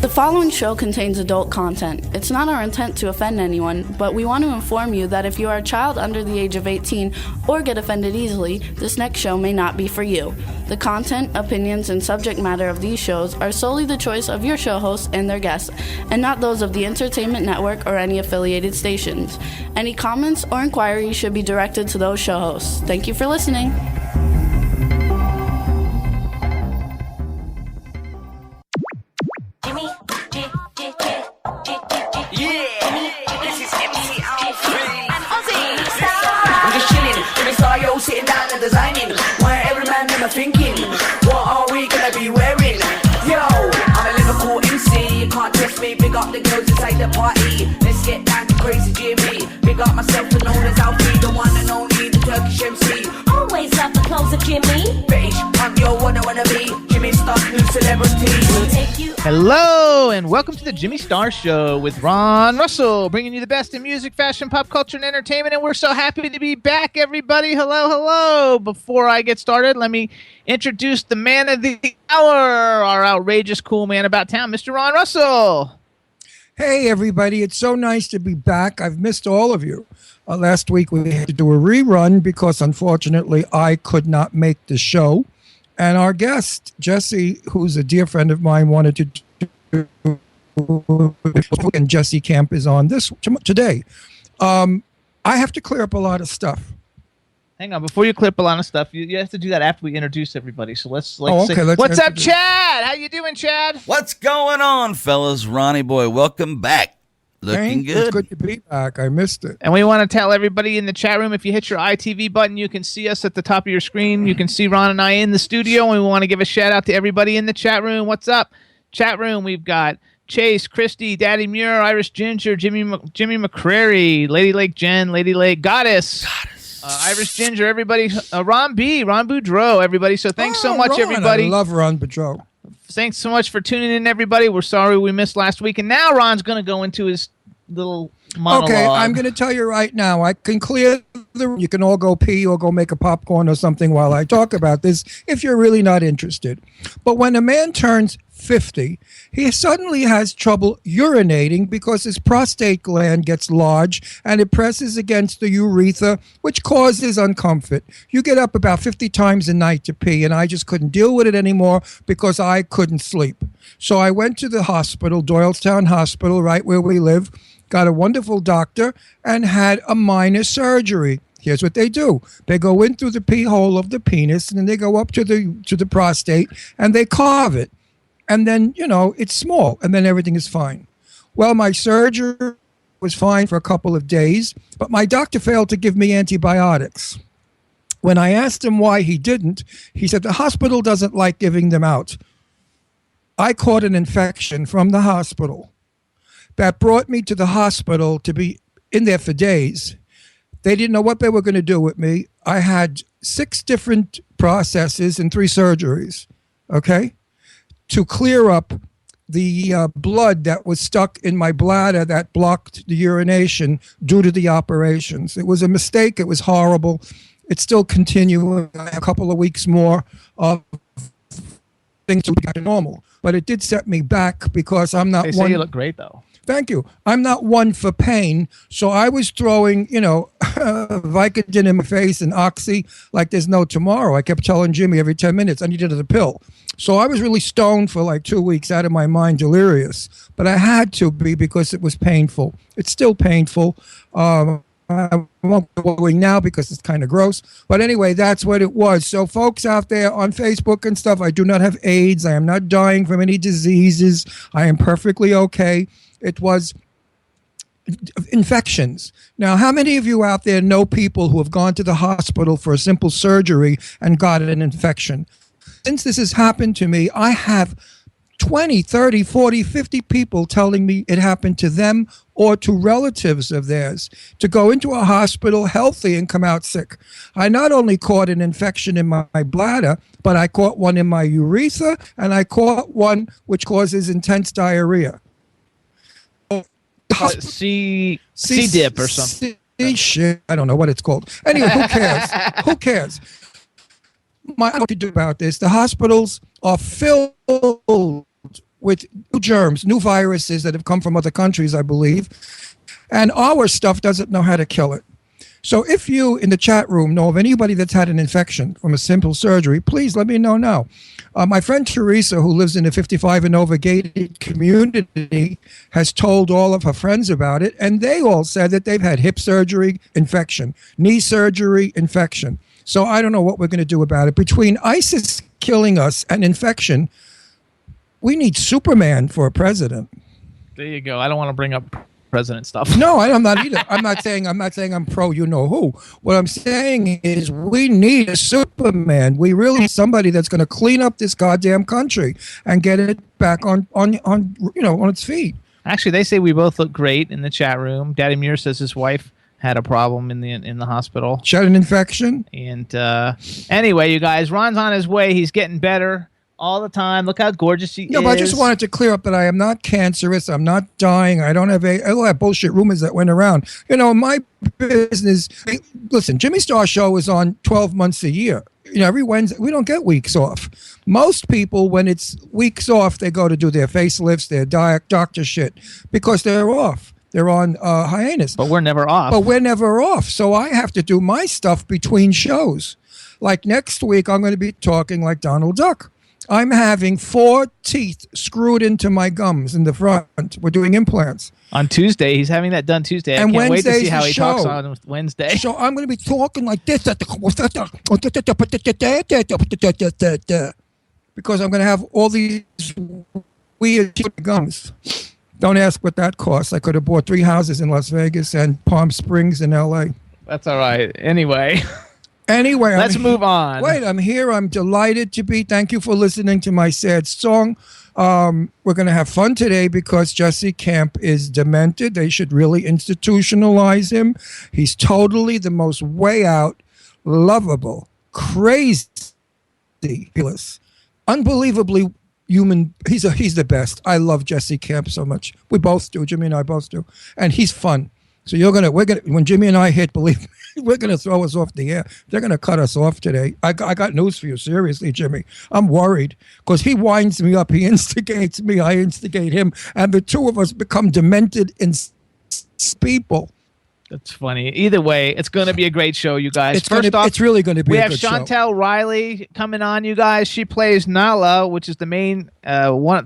The following show contains adult content. It's not our intent to offend anyone, but we want to inform you that if you are a child under the age of 18 or get offended easily, this next show may not be for you. The content, opinions, and subject matter of these shows are solely the choice of your show hosts and their guests, and not those of the Entertainment Network or any affiliated stations. Any comments or inquiries should be directed to those show hosts. Thank you for listening. Sitting down and designing, where every man never thinking, what are we gonna be wearing? Yo, I'm a Liverpool MC, you can't trust me. Big up the girls inside the party. Let's get down to crazy Jimmy. Big up myself and known as Alfie, the one and only, the Turkish MC. Always love the clothes of Jimmy. Bitch, I'm your one I wanna be. Jimmy Star, new celebrity. We'll take you. Hello and welcome to the Jimmy Star Show with Ron Russell, bringing you the best in music, fashion, pop culture, and entertainment. And we're so happy to be back, everybody. Hello, hello. Before I get started, let me introduce the man of the hour, our outrageous cool man about town, Mr. Ron Russell. Hey, everybody. It's so nice to be back. I've missed all of you. Last week we had to do a rerun because, unfortunately, I could not make the show. And our guest, Jesse, who's a dear friend of mine, wanted to do, and Jesse Camp is on this today. I have to clear up a lot of stuff. Hang on, before you clip a lot of stuff, you have to do that after we introduce everybody. So let's say, let's what's up, Chad? How you doing, Chad? What's going on, fellas? Ronnie boy, welcome back. Looking good. It's good to be back. I missed it. And we want to tell everybody in the chat room, if you hit your ITV button, you can see us at the top of your screen. You can see Ron and I in the studio, and we want to give a shout out to everybody in the chat room. What's up? Chat room, we've got Chase, Christy, Daddy Muir, Irish Ginger, Jimmy McCrary, Lady Lake Jen, Lady Lake Goddess. Irish Ginger, everybody. Ron Boudreau, everybody. So thanks so much, Ron, everybody. I love Ron Boudreau. Thanks so much for tuning in, everybody. We're sorry we missed last week. And now Ron's going to go into his little monologue. Okay, I'm going to tell you right now. I can clear the room. You can all go pee or go make a popcorn or something while I talk about this if you're really not interested. But when a man turns 50, he suddenly has trouble urinating because his prostate gland gets large and it presses against the urethra, which causes uncomfort. You get up about 50 times a night to pee, and I just couldn't deal with it anymore because I couldn't sleep. So I went to the hospital, Doylestown Hospital, right where we live, got a wonderful doctor, and had a minor surgery. Here's what they do. They go in through the pee hole of the penis, and then they go up to the prostate, and they carve it. And then, it's small, and then everything is fine. Well, my surgery was fine for a couple of days, but my doctor failed to give me antibiotics. When I asked him why he didn't, he said the hospital doesn't like giving them out. I caught an infection from the hospital that brought me to the hospital to be in there for days. They didn't know what they were going to do with me. I had 6 different processes and 3 surgeries, okay, to clear up the blood that was stuck in my bladder that blocked the urination due to the operations. It was a mistake. It was horrible. It's still continuing. I have a couple of weeks more of things to get normal. But it did set me back because I'm not They one. say you look great, though. Thank you. I'm not one for pain, so I was throwing, Vicodin in my face and Oxy like there's no tomorrow. I kept telling Jimmy every 10 minutes I needed a pill. So I was really stoned for like 2 weeks, out of my mind, delirious. But I had to be because it was painful. It's still painful. I won't go going now because it's kind of gross. But anyway, that's what it was. So folks out there on Facebook and stuff, I do not have AIDS. I am not dying from any diseases. I am perfectly okay. It was infections. Now, how many of you out there know people who have gone to the hospital for a simple surgery and got an infection? Since this has happened to me, I have 20, 30, 40, 50 people telling me it happened to them or to relatives of theirs to go into a hospital healthy and come out sick. I not only caught an infection in my bladder, but I caught one in my urethra, and I caught one which causes intense diarrhea. C dip or something. Shit, I don't know what it's called. Anyway, who cares? Who cares? What to do about this? The hospitals are filled with new germs, new viruses that have come from other countries, I believe. And our stuff doesn't know how to kill it. So if you in the chat room know of anybody that's had an infection from a simple surgery, please let me know now. My friend Teresa, who lives in a 55 and over gated community, has told all of her friends about it, and they all said that they've had hip surgery, infection, knee surgery, infection. So I don't know what we're going to do about it. Between ISIS killing us and infection, we need Superman for a president. There you go. I don't want to bring up president stuff. No, I'm not either. I'm not saying I'm pro you know who. What I'm saying is we need a Superman. We really need somebody that's going to clean up this goddamn country and get it back on its feet. Actually, they say we both look great in the chat room. Daddy Muir says his wife had a problem in the hospital. She had an infection. And anyway, you guys, Ron's on his way. He's getting better all the time. Look how gorgeous he is. No, but I just wanted to clear up that I am not cancerous. I'm not dying. I don't have all that bullshit rumors that went around. My business. Listen, Jimmy Star Show is on 12 months a year. Every Wednesday we don't get weeks off. Most people, when it's weeks off, they go to do their facelifts, their doctor shit because they're off. They're on hiatus. But we're never off. So I have to do my stuff between shows. Like next week, I'm going to be talking like Donald Duck. I'm having 4 teeth screwed into my gums in the front. We're doing implants. On Tuesday. He's having that done Tuesday. I And can't wait to Wednesday's see how the he show. talks on Wednesday. So I'm going to be talking like this because I'm going to have all these weird gums. Don't ask what that costs. I could have bought 3 houses in Las Vegas and Palm Springs in L.A. That's all right. Anyway, let's move on. Wait, I'm here. I'm delighted to be. Thank you for listening to my sad song. We're going to have fun today because Jesse Camp is demented. They should really institutionalize him. He's totally the most way out, lovable, crazy, unbelievably human. He's the best. I love Jesse Camp so much. We both do. Jimmy and I both do. And he's fun. So when Jimmy and I hit, believe me, we're gonna throw us off the air. They're gonna cut us off today. I got news for you, seriously, Jimmy. I'm worried because he winds me up. He instigates me. I instigate him, and the two of us become demented people. That's funny. Either way, it's going to be a great show, you guys. It's really going to be. We a have good Chantel show. Riley coming on, you guys. She plays Nala, which is the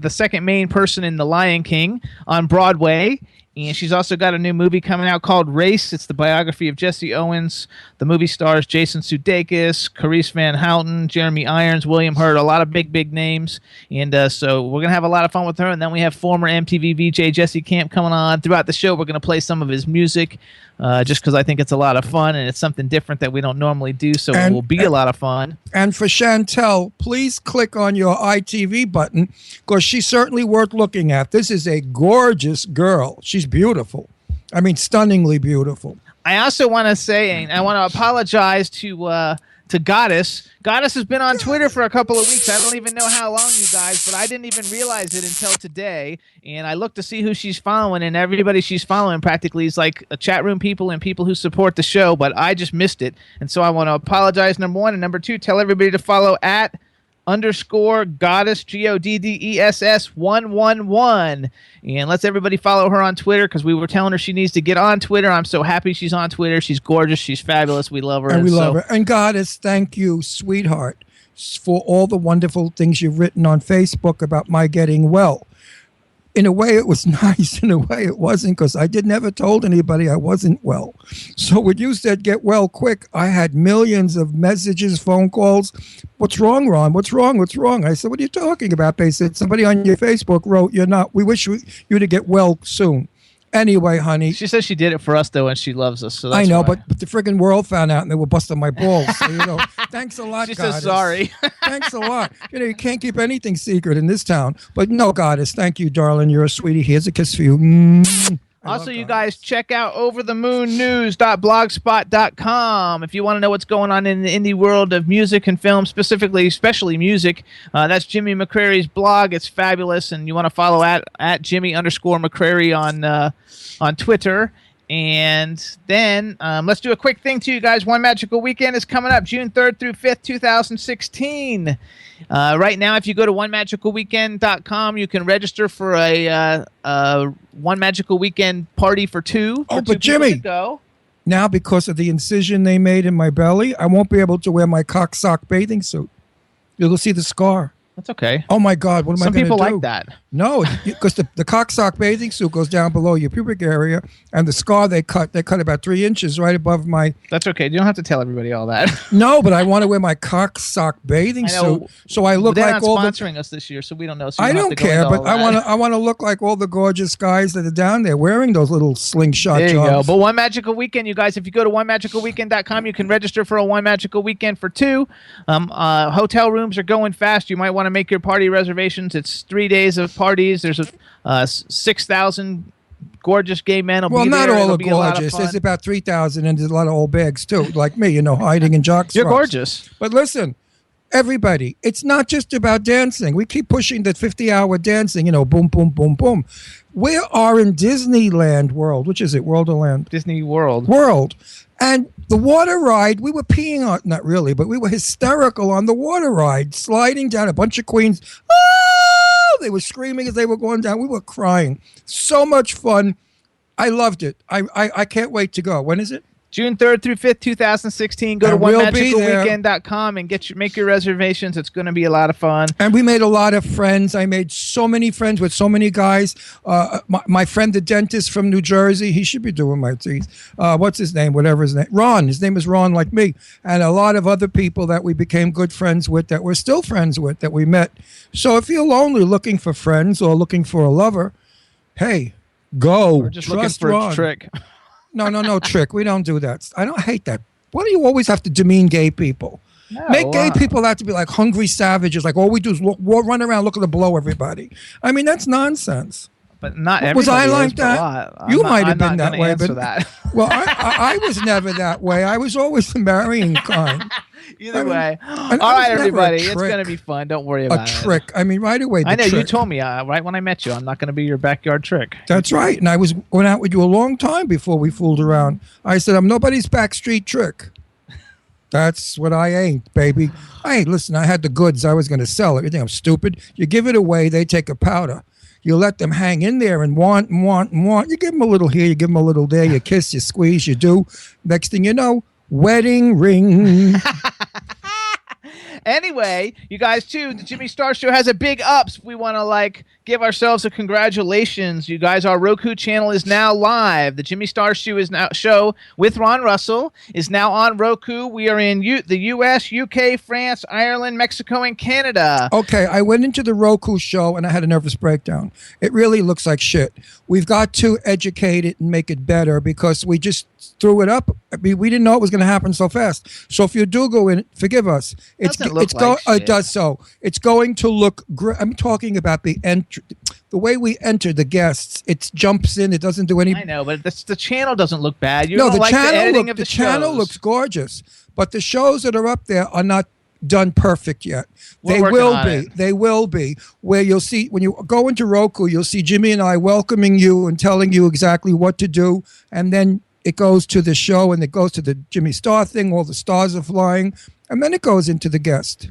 second main person in The Lion King on Broadway. And she's also got a new movie coming out called Race. It's the biography of Jesse Owens. The movie stars Jason Sudeikis, Carice Van Houten, Jeremy Irons, William Hurt, a lot of big names. And so we're going to have a lot of fun with her. And then we have former MTV VJ Jesse Camp coming on. Throughout the show, we're going to play some of his music just because I think it's a lot of fun and it's something different that we don't normally do. So it will be a lot of fun. And for Chantel, please click on your ITV button because she's certainly worth looking at. This is a gorgeous girl. She's beautiful. I mean, stunningly beautiful. I also want to say, and I want to apologize to Goddess. Goddess has been on Twitter for a couple of weeks. I don't even know how long, you guys, but I didn't even realize it until today. And I looked to see who she's following, and everybody she's following practically is like a chat room people and people who support the show, but I just missed it. And so I want to apologize, number one. And number two, tell everybody to follow @_ Goddess, GODDESS 111. And let's everybody follow her on Twitter because we were telling her she needs to get on Twitter. I'm so happy she's on Twitter. She's gorgeous. She's fabulous. We love her. And we love her. And Goddess, thank you, sweetheart, for all the wonderful things you've written on Facebook about my getting well. In a way, it was nice. In a way, it wasn't because I never told anybody I wasn't well. So when you said get well quick, I had millions of messages, phone calls. What's wrong, Ron? What's wrong? What's wrong? I said, what are you talking about? They said, somebody on your Facebook wrote, we wish you to get well soon. Anyway, honey. She says she did it for us, though, and she loves us. So that's I know, why. but the friggin' world found out and they were busting my balls. So, thanks a lot, She Goddess. says sorry. Thanks a lot. You can't keep anything secret in this town. But no, Goddess, thank you, darling. You're a sweetie. Here's a kiss for you. Also, you guys, check out overthemoonnews.blogspot.com if you want to know what's going on in the indie world of music and film, especially music. That's Jimmy McCrary's blog. It's fabulous, and you want to follow at Jimmy _McCrary on Twitter. And then let's do a quick thing to you guys. One Magical Weekend is coming up June 3rd through 5th, 2016. Right now, if you go to onemagicalweekend.com, you can register for a One Magical Weekend party for two. Oh, for but two people Jimmy, to go. Now, because of the incision they made in my belly, I won't be able to wear my cock sock bathing suit. You'll see the scar. That's okay. Oh my God, what am I Some going to do? people like that. No, because the cock sock bathing suit goes down below your pubic area, and the scar they cut about 3 inches right above my. That's okay. You don't have to tell everybody all that. No, but I want to wear my cock sock bathing suit so I look They're like not all sponsoring us this year, so we don't know. So I don't care, but I want want to look like all the gorgeous guys that are down there wearing those little slingshot There you jobs. go. But One Magical Weekend, you guys, if you go to onemagicalweekend.com, you can register for a One Magical Weekend for two. Hotel rooms are going fast. You might want to make your party reservations. It's 3 days of parties. There's 6,000 gorgeous gay men. Well, not all are gorgeous. There's about 3,000, and there's a lot of old bags too, like me, hiding in jock You're straps. gorgeous. But listen, everybody, it's not just about dancing. We keep pushing the 50-hour dancing, boom, boom, boom, boom. We are in Disneyland World. Which is it, World or Land? Disney World. World. And the water ride, we were peeing on, not really, but we were hysterical on the water ride, sliding down. A bunch of queens. Oh! They were screaming as they were going down. We were crying. So much fun. I loved it. I can't wait to go. When is it? June 3rd through 5th, 2016. Go to And we'll be there. onemagicalweekend.com and make your reservations. It's going to be a lot of fun. And we made a lot of friends. I made so many friends with so many guys. My friend, the dentist from New Jersey, he should be doing my teeth. What's his name? Whatever his name. Ron. His name is Ron, like me. And a lot of other people that we became good friends with, that we're still friends with, that we met. So if you're lonely looking for friends or looking for a lover, hey, go. We're just looking Trust for Ron. a trick. No, Trick. We don't do that. I don't hate that. Why do you always have to demean gay people? No, Make gay people out to be like hungry savages. Like all we do is run around looking to blow everybody. I mean, that's nonsense. But not Was I everybody like is, that? but You I'm might have not been that gonna way, answer but that. well, I was never that way. I was always the marrying kind. Either way. I All was right, never a everybody. It's trick. going to be fun. Don't worry A about it. trick. I mean, right away. I know. You trick. told me right when I met you, I'm not going to be your backyard trick. That's right. And I was going out with you a long time before we fooled around. I said, I'm nobody's backstreet trick. That's what I ain't, baby. Listen, I had the goods. I was going to sell it. You think I'm stupid? You give it away, they take a powder. You let them hang in there and want and want and want. You give them a little here, you give them a little there. You kiss, you squeeze, you do. Next thing you know, wedding ring. Anyway, you guys too, the Jimmy Star Show has a big ups. We want to give ourselves a congratulations. You guys, our Roku channel is now live. The Jimmy Star Show with Ron Russell is now on Roku. We are in the US, UK, France, Ireland, Mexico, and Canada. Okay, I went into the Roku show and I had a nervous breakdown. It really looks like shit. We've got to educate it and make it better because we just threw it up. I mean, we didn't know it was going to happen so fast. So if you do go in, forgive us. It does so. It's going to look great. I'm talking about the way we enter the guests. It jumps in. It doesn't do any. I know, but the channel doesn't look bad. You no, don't the like channel the editing of the channel shows. looks gorgeous, but the shows that are up there are not done perfect yet. They We're will working on be. it. They will be. Where you'll see when you go into Roku, you'll see Jimmy and I welcoming you and telling you exactly what to do, and then it goes to the show and it goes to the Jimmy Star thing. All the stars are flying, and then it goes into the guest.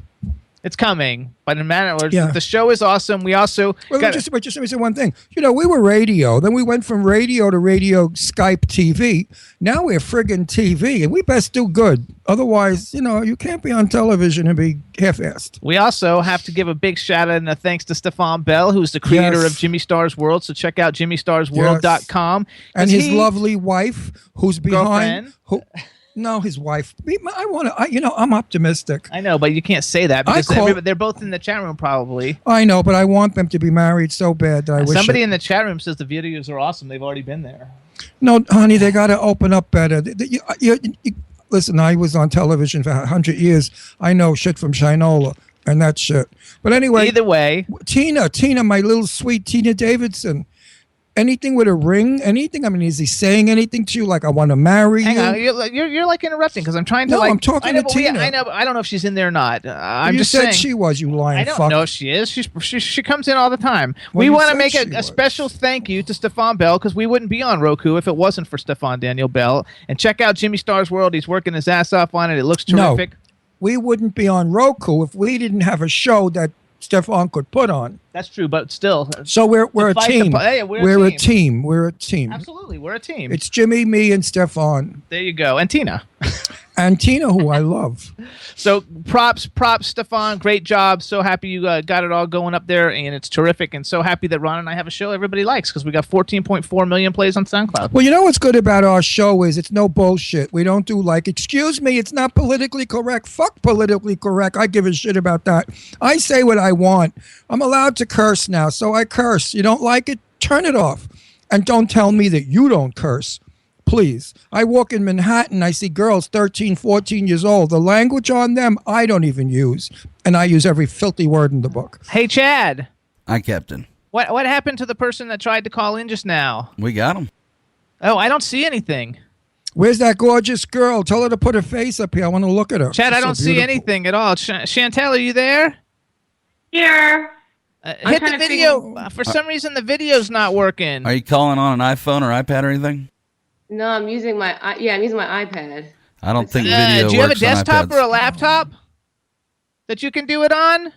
It's coming, but in matter of Yeah. the show is awesome. We also Just let me say one thing. We were radio. Then we went from radio to radio Skype TV. Now we're friggin' TV, and we best do good. Otherwise, you can't be on television and be half-assed. We also have to give a big shout out and a thanks to Stefan Bell, who's the creator Yes. of Jimmy Star's World. So check out jimmystarsworld.com. And his lovely wife, who's behind. Girlfriend. No, his wife. I'm optimistic. I know, but you can't say that because they're both in the chat room probably. I know, but I want them to be married so bad that I wish. Somebody in the chat room says the videos are awesome. They've already been there. No, honey, they got to open up better. Listen, I was on television for 100 years. I know shit from Shinola and that shit. But anyway. Either way. Tina, my little sweet Tina Davidson. anything with a ring? Anything? I mean, is he saying anything to you like I want to marry Hang you? on, you're like interrupting because I'm trying to. No, like, I'm talking I know, to Tina. I know, but I don't know if she's in there or not. I'm You just said saying. she was, you lying I don't fuck. know if she is. She comes in all the time. Well, we you want to said make she a was. special thank you to Stefan Bell because we wouldn't be on Roku if it wasn't for Stefan Daniel Bell. And check out Jimmy Star's World. He's working his ass off on it. It looks terrific. No, we wouldn't be on Roku if we didn't have a show that Stefan could put on. That's true, but still. So we're a Despite team. hey, We're a team. We're a team. Absolutely, we're a team. It's Jimmy, me, and Stefan. There you go. And Tina. And Tina, who I love. So props, Stefan. Great job. So happy you got it all going up there, and it's terrific. And so happy that Ron and I have a show everybody likes because we got 14.4 million plays on SoundCloud. Well, you know what's good about our show is it's no bullshit. We don't do like, excuse me, it's not politically correct. Fuck politically correct. I give a shit about that. I say what I want. I'm allowed to curse now, so I curse. You don't like it? Turn it off. And don't tell me that you don't curse. Please. I walk in Manhattan, I see girls 13, 14 years old. The language on them, I don't even use. And I use every filthy word in the book. Hey, Chad. Hi, Captain. What happened to the person that tried to call in just now? We got him. Oh, I don't see anything. Where's that gorgeous girl? Tell her to put her face up here. I want to look at her. Chad, She's I don't so see beautiful. anything at all. Chantel, are you there? Here. Hit the video. For some reason, the video's not working. Are you calling on an iPhone or iPad or anything? No, I'm using my iPad. I don't think video do you have a works on desktop iPads. or a laptop that you can do it on?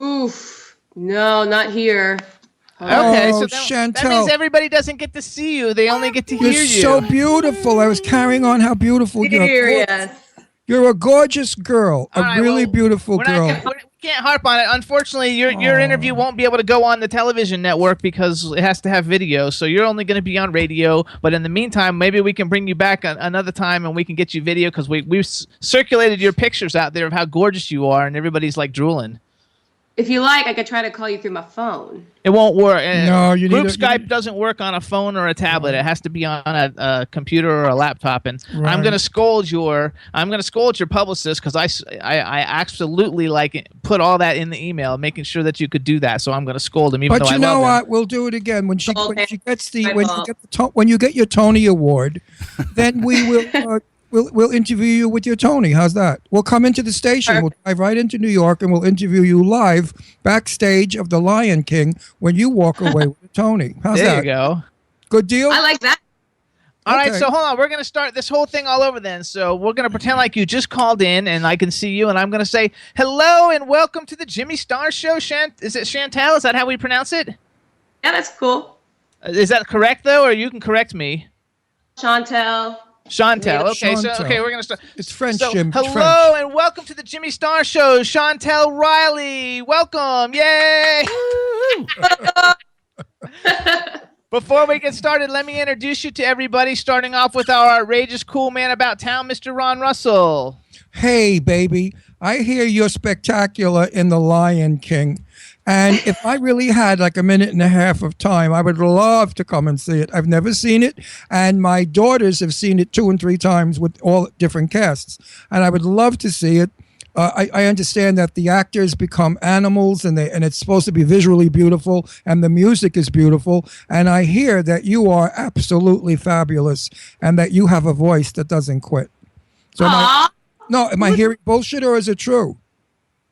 Oof. No, not here. Okay, so Chantel. that means everybody doesn't get to see you. They only get to You're hear you. so beautiful. I was carrying on how beautiful you are. Serious. You're a gorgeous girl, All right, a really well, beautiful we girl. can't harp on it. Unfortunately, your interview won't be able to go on the television network because it has to have video. So you're only going to be on radio. But in the meantime, maybe we can bring you back another time and we can get you video because we've circulated your pictures out there of how gorgeous you are, and everybody's like drooling. If you like, I could try to call you through my phone. It won't work. No, you Group need Skype doesn't work on a phone or a tablet. It has to be on a computer or a laptop. And Right. I'm going to scold your publicist because I absolutely put all that in the email, making sure that you could do that. So I'm going to scold him, even But though you I know love him. what? We'll do it again when she gets My fault. when you get your Tony Award. Then we will we'll interview you with your Tony. How's that? We'll come into the station. We'll drive right into New York and we'll interview you live backstage of The Lion King when you walk away with a Tony. How's There that? you go. Good deal. I like that. All right, Okay. so hold on. We're going to start this whole thing all over then. So we're going to pretend like you just called in and I can see you, and I'm going to say hello and welcome to the Jimmy Star Show. Is it Chantel? Is that how we pronounce it? Yeah, that's cool. Is that correct, though, or you can correct me? Chantel. Chantel. Okay, Chantel. so we're going to start. It's French, So, Jim. It's hello French. and welcome to the Jimmy Star Show. Chantel Riley, welcome. Yay! Before we get started, let me introduce you to everybody, starting off with our outrageous cool man about town, Mr. Ron Russell. Hey, baby, I hear you're spectacular in The Lion King. And if I really had like a minute and a half of time, I would love to come and see it. I've never seen it, and my daughters have seen it 2 and 3 times with all different casts. And I would love to see it. I understand that the actors become animals, and it's supposed to be visually beautiful, and the music is beautiful. And I hear that you are absolutely fabulous, and that you have a voice that doesn't quit. So am I hearing bullshit, or is it true?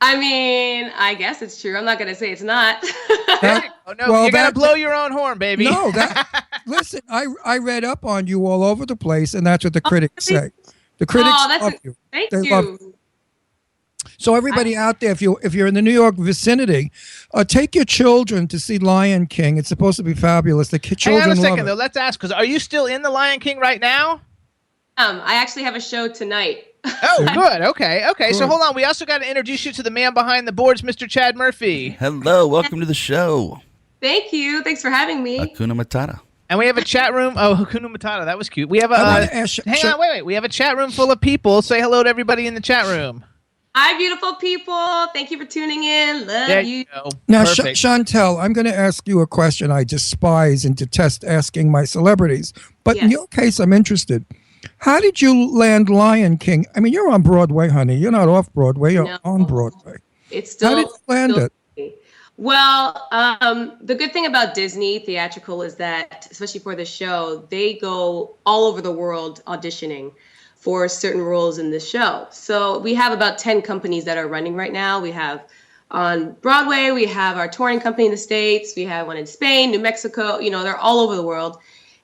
I mean, I guess it's true. I'm not going to say it's not. Oh, no, you got to blow your own horn, baby. No, listen, I read up on you all over the place, and that's what the critics say. The critics love you. Thank They you. love you. So everybody out there, if you're in the New York vicinity, take your children to see Lion King. It's supposed to be fabulous. The Hang children on a second, love though. it. Let's ask, because are you still in The Lion King right now? I actually have a show tonight. Oh, good. Okay. So Good. hold on. We also got to introduce you to the man behind the boards, Mr. Chad Murphy. Hello, welcome to the show. Thank you. Thanks for having me. Hakuna Matata. And we have a chat room. Oh, Hakuna Matata. That was cute. We have I a. wanna ask- Hang on. Wait. We have a chat room full of people. Say hello to everybody in the chat room. Hi, beautiful people. Thank you for tuning in. Love There you. you go. Now, Perfect. Chantel, I'm going to ask you a question I despise and detest asking my celebrities. But in Yes. your case, I'm interested. How did you land Lion King? I mean, you're on Broadway, honey. You're not off Broadway. You're No. on Broadway. It's still. How did you land still- it? Well, the good thing about Disney theatrical is that, especially for the show, they go all over the world auditioning for certain roles in the show. So we have about 10 companies that are running right now. We have on Broadway, we have our touring company in the States, we have one in Spain, New Mexico, they're all over the world.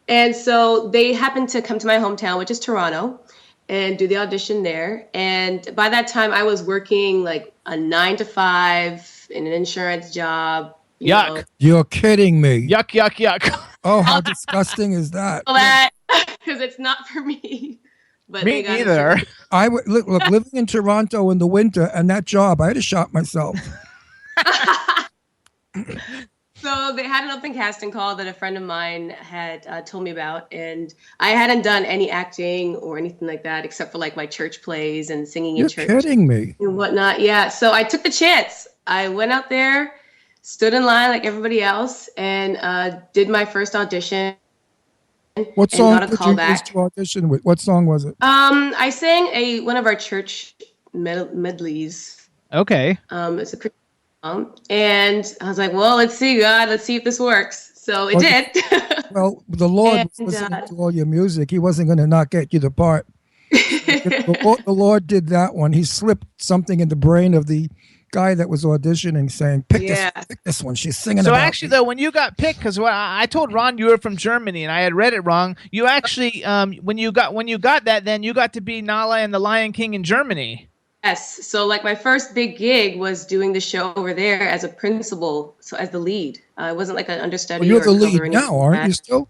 And so they happened to come to my hometown, which is Toronto, and do the audition there. And by that time, I was working like a 9 to 5 in an insurance job. Yuck. You're kidding me. Yuck, yuck, yuck. Oh, how disgusting is that? Because it's not for me. But Me neither. I would look living in Toronto in the winter and that job, I had to shot myself. So they had an open casting call that a friend of mine had told me about, and I hadn't done any acting or anything like that except for like my church plays and singing in church. You're kidding me. And whatnot. Yeah. So I took the chance. I went out there, stood in line like everybody else, and did my first audition. What song did you use to audition with? What song was it? I sang one of our church medleys. Okay. It's a Christian song, and I was like, "Well, let's see, God, let's see if this works." So it did. Well, the Lord was listening to all your music. He wasn't going to not get you the part. The Lord did that one. He slipped something in the brain of the guy that was auditioning, saying, pick this one. She's singing. So actually, though, when you got picked, because I told Ron you were from Germany, and I had read it wrong. You actually, when you got that, then you got to be Nala and the Lion King in Germany. Yes. So like my first big gig was doing the show over there as a principal, so as the lead. It wasn't like an understudy. Well, you're or the lead or now, aren't like you still?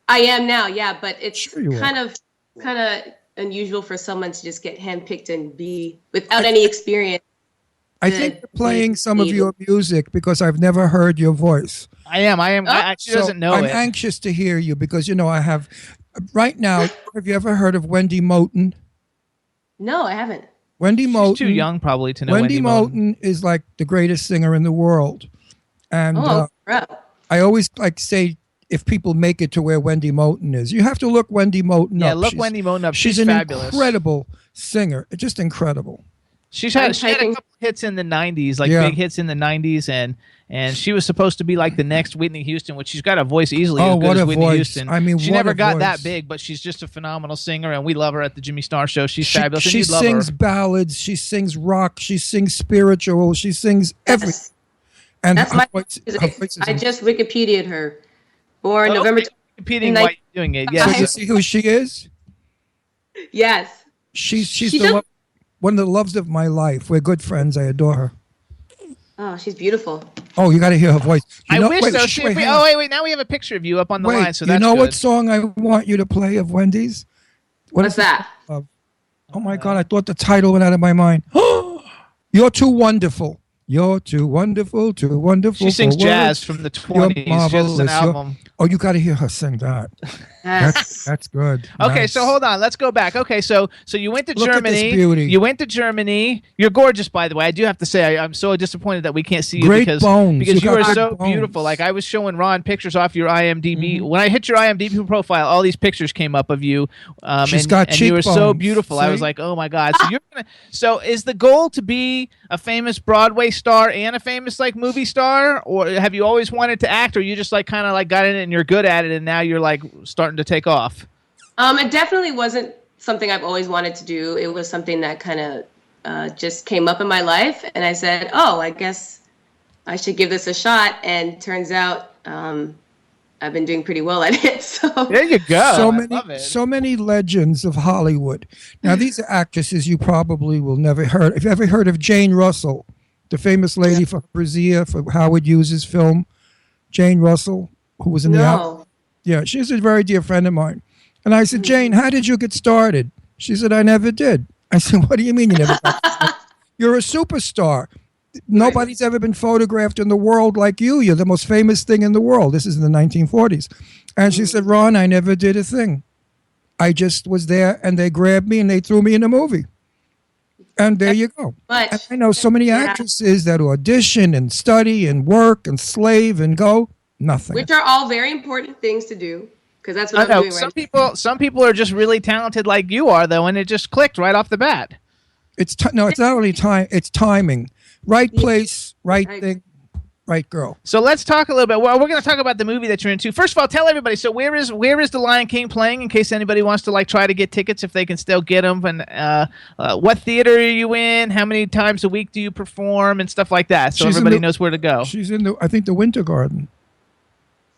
I am now, yeah, but it's Sure you kind of unusual for someone to just get handpicked and be without any experience. I think you're playing some of your music because I've never heard your voice. I am. She doesn't know I'm it. anxious to hear you because, I have, right now, have you ever heard of Wendy Moten? No, I haven't. Wendy Moten. She's too young probably to know Wendy Moten is like the greatest singer in the world. And I always say, if people make it to where Wendy Moten is, you have to look Wendy Moten up. Yeah, look Wendy Moten up. She's an fabulous. Incredible singer. Just incredible. She had a couple hits in the 90s, big hits in the 90s, and she was supposed to be like the next Whitney Houston, which she's got a voice easily as good as Whitney Houston. I mean, she never got that big, but she's just a phenomenal singer, and we love her at the Jimmy Star Show. She's fabulous. She sings ballads, she sings rock, she sings spiritual, she sings everything. And that's my voice. I just Wikipedia'd her. Born November. Wikipedia'ing while you're doing it. Yes. So you see who she is? Yes. She's one of the loves of my life. We're good friends. I adore her. Oh, she's beautiful. Oh, you got to hear her voice. Wait, now we have a picture of you up on the line. So that's you know good. what song I want you to play of Wendy's? What's that? Oh my God! I thought the title went out of my mind. You're too wonderful. You're too wonderful, too wonderful. She sings jazz from the 20s. She has an album. Oh, you got to hear her sing that. Yes. That's good. Okay, nice. so hold on. Let's go back. Okay, so you went to Look Germany. At this beauty. You went to Germany. You're gorgeous, by the way. I do have to say, I'm so disappointed that we can't see you Great because bones. you are so bones. beautiful. Like I was showing Ron pictures off your IMDb. When I hit your IMDb profile, all these pictures came up of you. She's got and you were so cheekbones. beautiful. See? I was like, oh my God. So is the goal to be a famous Broadway star and a famous movie star, or have you always wanted to act, or you just kind of got in it and you're good at it, and now you're starting to take off? It definitely wasn't something I've always wanted to do. It was something that kind of just came up in my life, and I said, "Oh, I guess I should give this a shot." And turns out, I've been doing pretty well at it. So there you go. So many legends of Hollywood. Now, these are actresses you probably will never heard. Have you ever heard of Jane Russell, the famous lady for Brazil, for Howard Hughes' film? Jane Russell, who was in the album. Yeah, she's a very dear friend of mine. And I said, Jane, how did you get started? She said, I never did. I said, what do you mean you never got started? You're a superstar. Nobody's ever been photographed in the world like you. You're the most famous thing in the world. This is in the 1940s. And she said, Ron, I never did a thing. I just was there, and they grabbed me, and they threw me in a movie. And there you go. And I know so many actresses that audition and study and work and slave and go, nothing. Which are all very important things to do, because that's what I'm doing right now. Some people are just really talented like you are, though, and it just clicked right off the bat. It's not only time, it's timing. Right place, right thing. right girl. So let's talk a little bit. Well, we're going to talk about the movie that you're into. First of all, tell everybody. So where is The Lion King playing? In case anybody wants to like try to get tickets, if they can still get them. And what theater are you in? How many times a week do you perform and stuff like that? So everybody knows where to go. She's in I think the Winter Garden.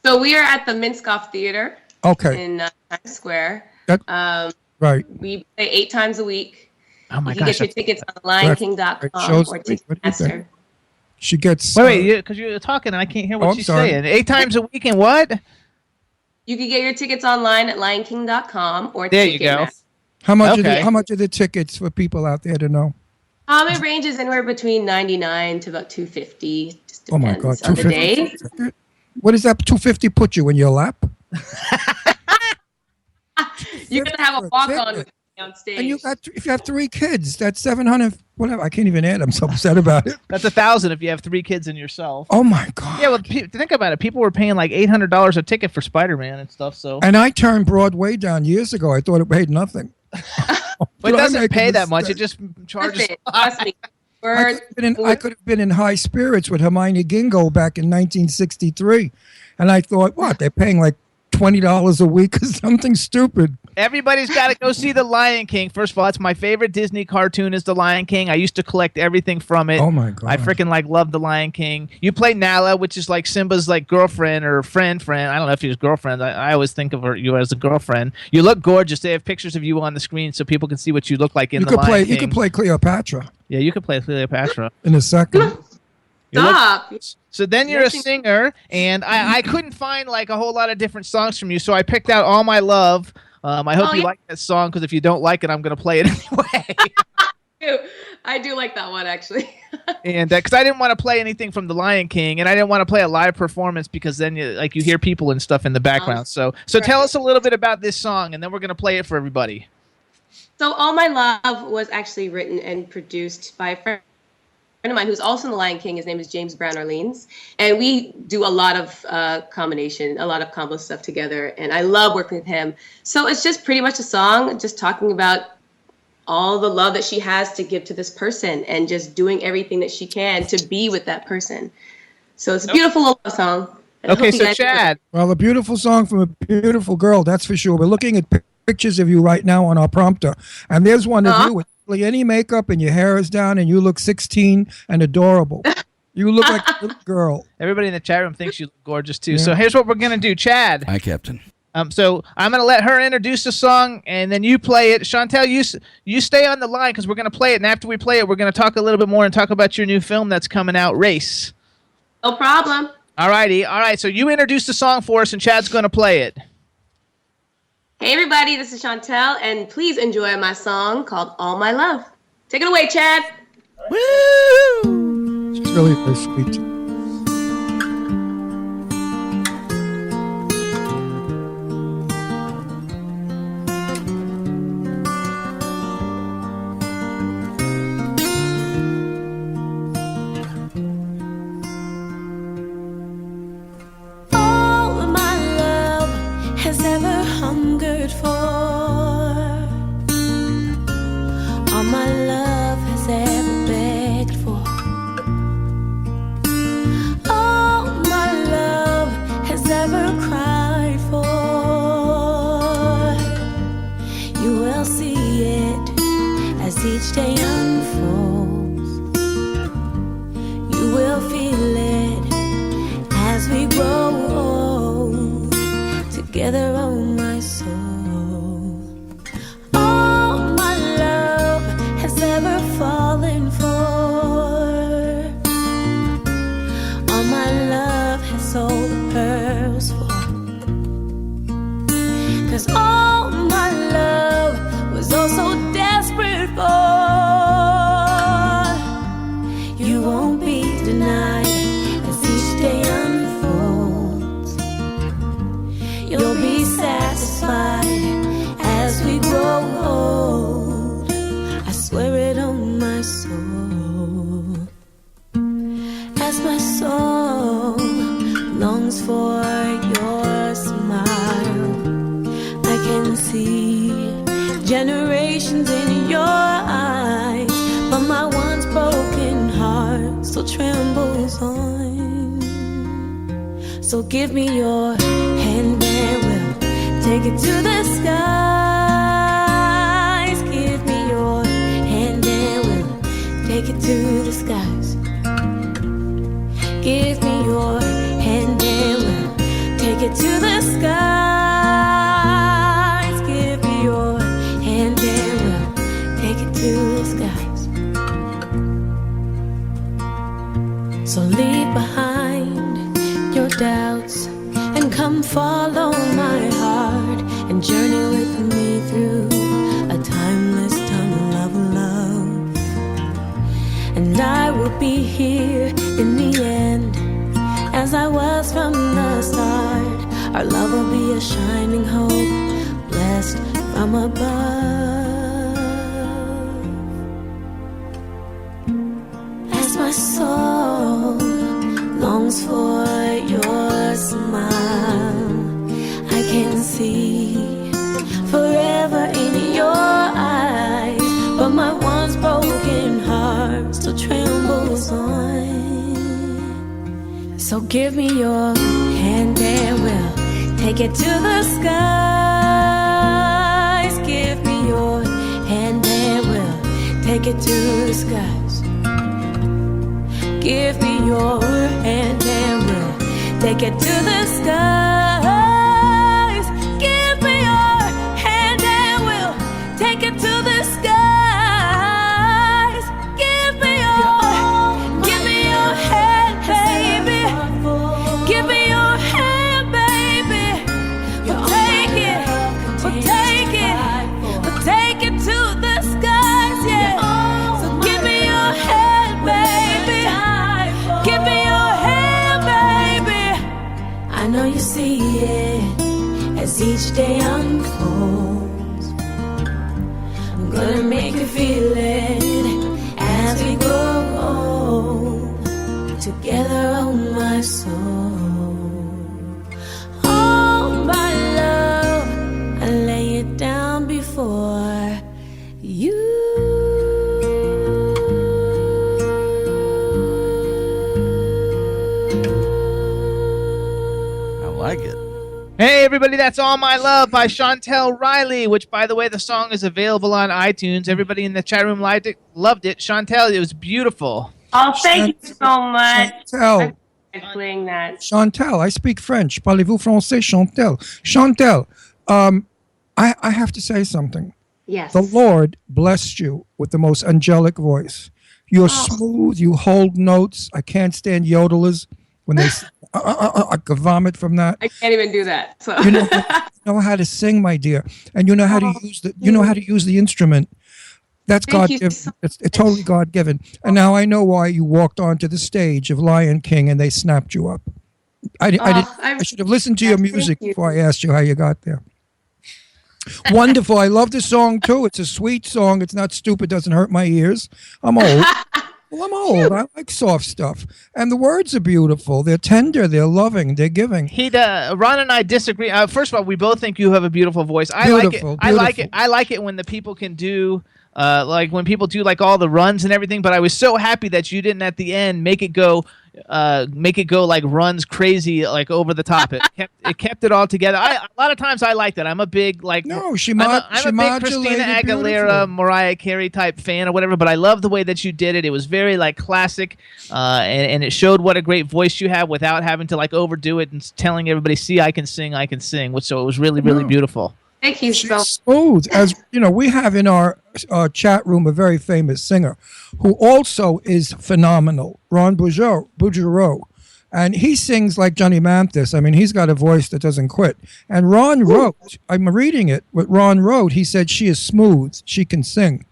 So we are at the Minskoff Theater. Okay. In Times Square. Right. We play 8 times a week. Oh my you can gosh! get your tickets on lionking.com or Ticketmaster. She gets. Wait, because you're talking and I can't hear what she's saying. 8 times a week and what? You can get your tickets online at lionking.com or there you go. How much? How much are the tickets for people out there to know? It ranges anywhere between $99 to about $250. Just Oh my depends God! on the day. What does that $250 put you in your lap? You're gonna have a walk on with me on stage. And if you have 3 kids, that's 700. Whatever. I can't even add. I'm so upset about it. That's 1,000 if you have 3 kids and yourself. Oh my God. Yeah, well, think about it. People were paying like $800 a ticket for Spider-Man and stuff. So. And I turned Broadway down years ago. I thought it paid nothing. But it doesn't pay that much. It just charges. Trust me. I could have been in high spirits with Hermione Gingo back in 1963, and I thought, what? They're paying like $20 a week or something stupid. Everybody's got to go see The Lion King. First of all, it's my favorite Disney cartoon is The Lion King. I used to collect everything from it. Oh my God. I freaking love The Lion King. You play Nala, which is like Simba's like girlfriend or friend. I don't know if she's girlfriend. I always think of you as a girlfriend. You look gorgeous. They have pictures of you on the screen so people can see what you look like in The Lion King. You could play Cleopatra. Yeah, you could play Cleopatra. In a second. Stop. So then you're a singer, and I couldn't find like a whole lot of different songs from you, so I picked out All My Love. I hope you like that song, because if you don't like it, I'm going to play it anyway. I do like that one, actually. And because I didn't want to play anything from The Lion King, and I didn't want to play a live performance because then you hear people and stuff in the background. So tell us a little bit about this song, and then we're going to play it for everybody. So All My Love was actually written and produced by a friend of mine who's also in The Lion King. His name is James Brown Orleans. And we do a lot of a lot of combo stuff together. And I love working with him. So it's just pretty much a song just talking about all the love that she has to give to this person and just doing everything that she can to be with that person. So it's a beautiful love song. Okay, so Chad. Well, a beautiful song from a beautiful girl, that's for sure. We're looking at pictures of you right now on our prompter. And there's one of you with hardly any makeup and your hair is down and you look 16 and adorable. You look like a little girl. Everybody in the chat room thinks you look gorgeous too. Yeah. So here's what we're going to do. Chad. Hi, Captain. So I'm going to let her introduce the song, and then you play it. Chantel, you stay on the line because we're going to play it, and after we play it, we're going to talk a little bit more and talk about your new film that's coming out, Race. No problem. All righty. All right, so you introduce the song for us, and Chad's going to play it. Hey, everybody, this is Chantel, and please enjoy my song called All My Love. Take it away, Chad. Woo! She's really very sweet. Each day unfolds, you will feel it as we grow old, together, oh my soul. All my love has ever fallen for, all my love has sold the pearls for, 'cause all my love was also desperate for. You won't be denied as each day unfolds. You'll be satisfied as we grow old. I swear it on my soul. As my soul longs for your smile, I can see generations in your eyes, but my once broken heart still trembles on. So give me your hand and we'll take it to the skies. Give me your hand and we'll take it to the skies. Give me your hand and we'll take it to the skies. Give me your hand and we'll take it to the skies. So leave behind your doubts and come follow my heart and journey with me through a timeless tunnel of love. And I will be here in the end as I was from the start. Our love will be a shining hope, blessed from above. As my soul longs for your smile, I can see forever in your eyes, but my once broken heart still trembles on. So give me your hand and we'll take it to the skies. Give me your hand and we'll take it to the skies. Give me your hand and we'll take it to the skies. Give me your hand and we'll take it to the skies. Give me your hand, baby. Give me your hand, baby. We'll take it, we'll take it, we'll take it to the skies, yeah. So give me your hand, baby. Give me your hand, baby. I know you see it as each day unfolds. I'm gonna make you feel it as we grow together on my soul. Oh, my love, I lay it down before you. Like it. Hey everybody, that's All My Love by Chantel Riley, which by the way, the song is available on iTunes. Everybody in the chat room loved it. Chantel, it was beautiful. Oh, thank you so much. Chantel, I'm playing that. Chantel, I speak French. Parlez-vous français, Chantel? Chantel, I have to say something. Yes. The Lord blessed you with the most angelic voice. You're smooth. You hold notes. I can't stand yodelers when they I could vomit from that. I can't even do that. So You know how to sing, my dear, and you know how to use the instrument. That's Thank God you given. so It's totally God given. And now I know why you walked onto the stage of Lion King and they snapped you up. I should have listened to your music before I asked you how you got there. Wonderful. I love the song too. It's a sweet song. It's not stupid. Doesn't hurt my ears. I'm old. Well, I'm old. I like soft stuff. And the words are beautiful. They're tender. They're loving. They're giving. Ron and I disagree. First of all, we both think you have a beautiful voice. I like it. I like it when the people can do like when people do like all the runs and everything. But I was so happy that you didn't at the end make it go like runs crazy, like over the top. It kept it all together. A lot of times I like that. I'm a big like I'm a big Christina Aguilera, Mariah Carey type fan or whatever. But I love the way that you did it. It was very like classic, and it showed what a great voice you have without having to like overdo it and telling everybody, "See, I can sing, I can sing." So it was really beautiful. Thank you so much. Smooth. As you know, we have in our chat room a very famous singer who also is phenomenal, Ron Boudreau. And he sings like Johnny Mathis. I mean, he's got a voice that doesn't quit. And Ron wrote, I'm reading it, what Ron wrote, he said, she is smooth, she can sing.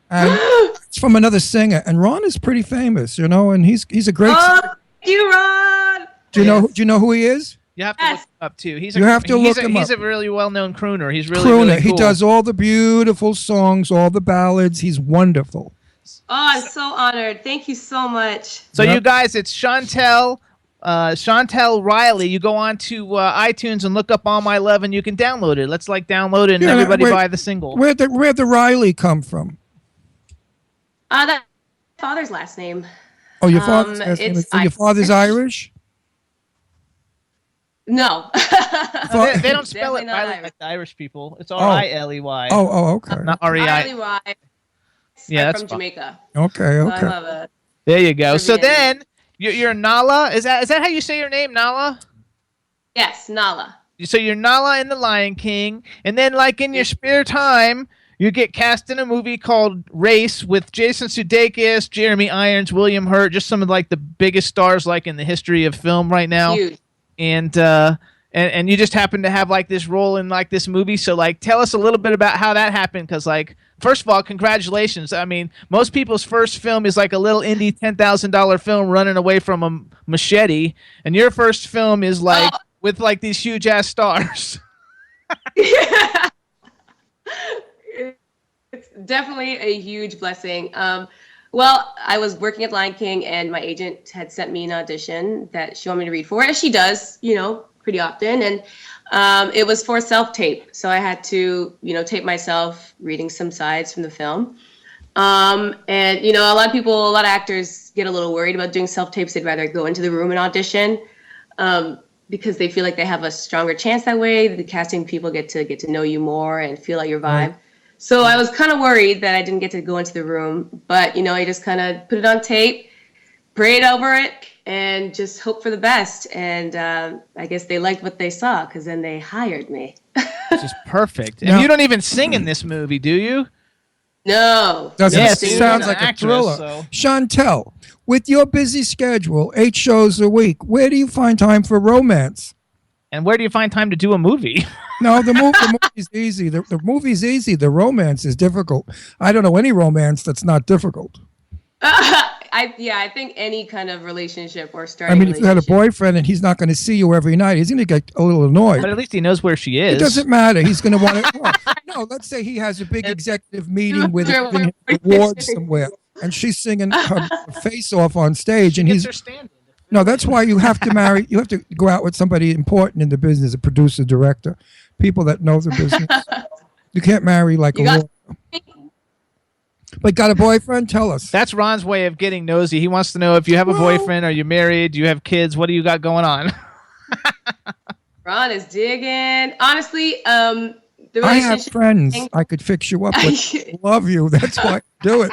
And it's from another singer. And Ron is pretty famous, you know, and he's a great singer. Thank you, Ron. Do you know who he is? You have to look him up too. He's You have to look him up. He's a really well-known crooner. He's really cool. He does all the beautiful songs, all the ballads. He's wonderful. Oh, I'm so honored. Thank you so much. So you guys, it's Chantel Riley. You go on to iTunes and look up All My Love, and you can download it. Let's like download it and everybody buy the single. Where'd the Riley come from? That's my father's last name. Oh, your father's last name. Your father's Irish? No. They don't spell Definitely it not Riley Irish. like the Irish people. It's R-I-L-E-Y. Okay. Not R-E-I. Riley. Yeah, I'm that's from fine. Jamaica. Okay. So Okay. I love it. There you go. So Caribbean. then you're Nala. Is that how you say your name, Nala? Yes, Nala. So you're Nala in The Lion King, and then like in your spare time, you get cast in a movie called Race with Jason Sudeikis, Jeremy Irons, William Hurt, just some of like the biggest stars like in the history of film right now. Huge. And you just happen to have like this role in like this movie. So like tell us a little bit about how that happened, because like first of all, congratulations. I mean, most people's first film is like a little indie $10,000 film running away from a machete, and your first film is like with like these huge ass stars. It's definitely a huge blessing. Well, I was working at Lion King, and my agent had sent me an audition that she wanted me to read for, as she does, pretty often. And it was for self-tape. So I had to, tape myself reading some sides from the film. And, a lot of actors get a little worried about doing self-tapes. They'd rather go into the room and audition because they feel like they have a stronger chance that way. The casting people get to know you more and feel out your vibe. Right. So I was kind of worried that I didn't get to go into the room, but I just kind of put it on tape, prayed over it, and just hope for the best. And I guess they liked what they saw, because then they hired me. Which is perfect. And Now- you don't even sing in this movie, do you? No. Doesn't Yeah, it so you're sounds an like a actress, thriller? so- Chantel, with your busy schedule, 8 shows a week, where do you find time for romance? And where do you find time to do a movie? No, the movie's easy. The movie's easy. The romance is difficult. I don't know any romance that's not difficult. I think any kind of relationship or I starting mean, if you had a relationship. boyfriend and he's not going to see you every night, he's going to get a little annoyed. But at least he knows where she is. It doesn't matter. He's going to want to. Well, no, let's say he has a big executive meeting with an award somewhere, and she's singing her face off on stage, and Gets he's her standing. no. That's why you have to marry. You have to go out with somebody important in the business, a producer, director, people that know the business. You can't marry like You a got- lawyer. But got a boyfriend? Tell us. That's Ron's way of getting nosy. He wants to know if you have a boyfriend, are you married, do you have kids, what do you got going on? Ron is digging. Honestly, the I have relationship friends thing- I could fix you up with. Love you. That's why I do it.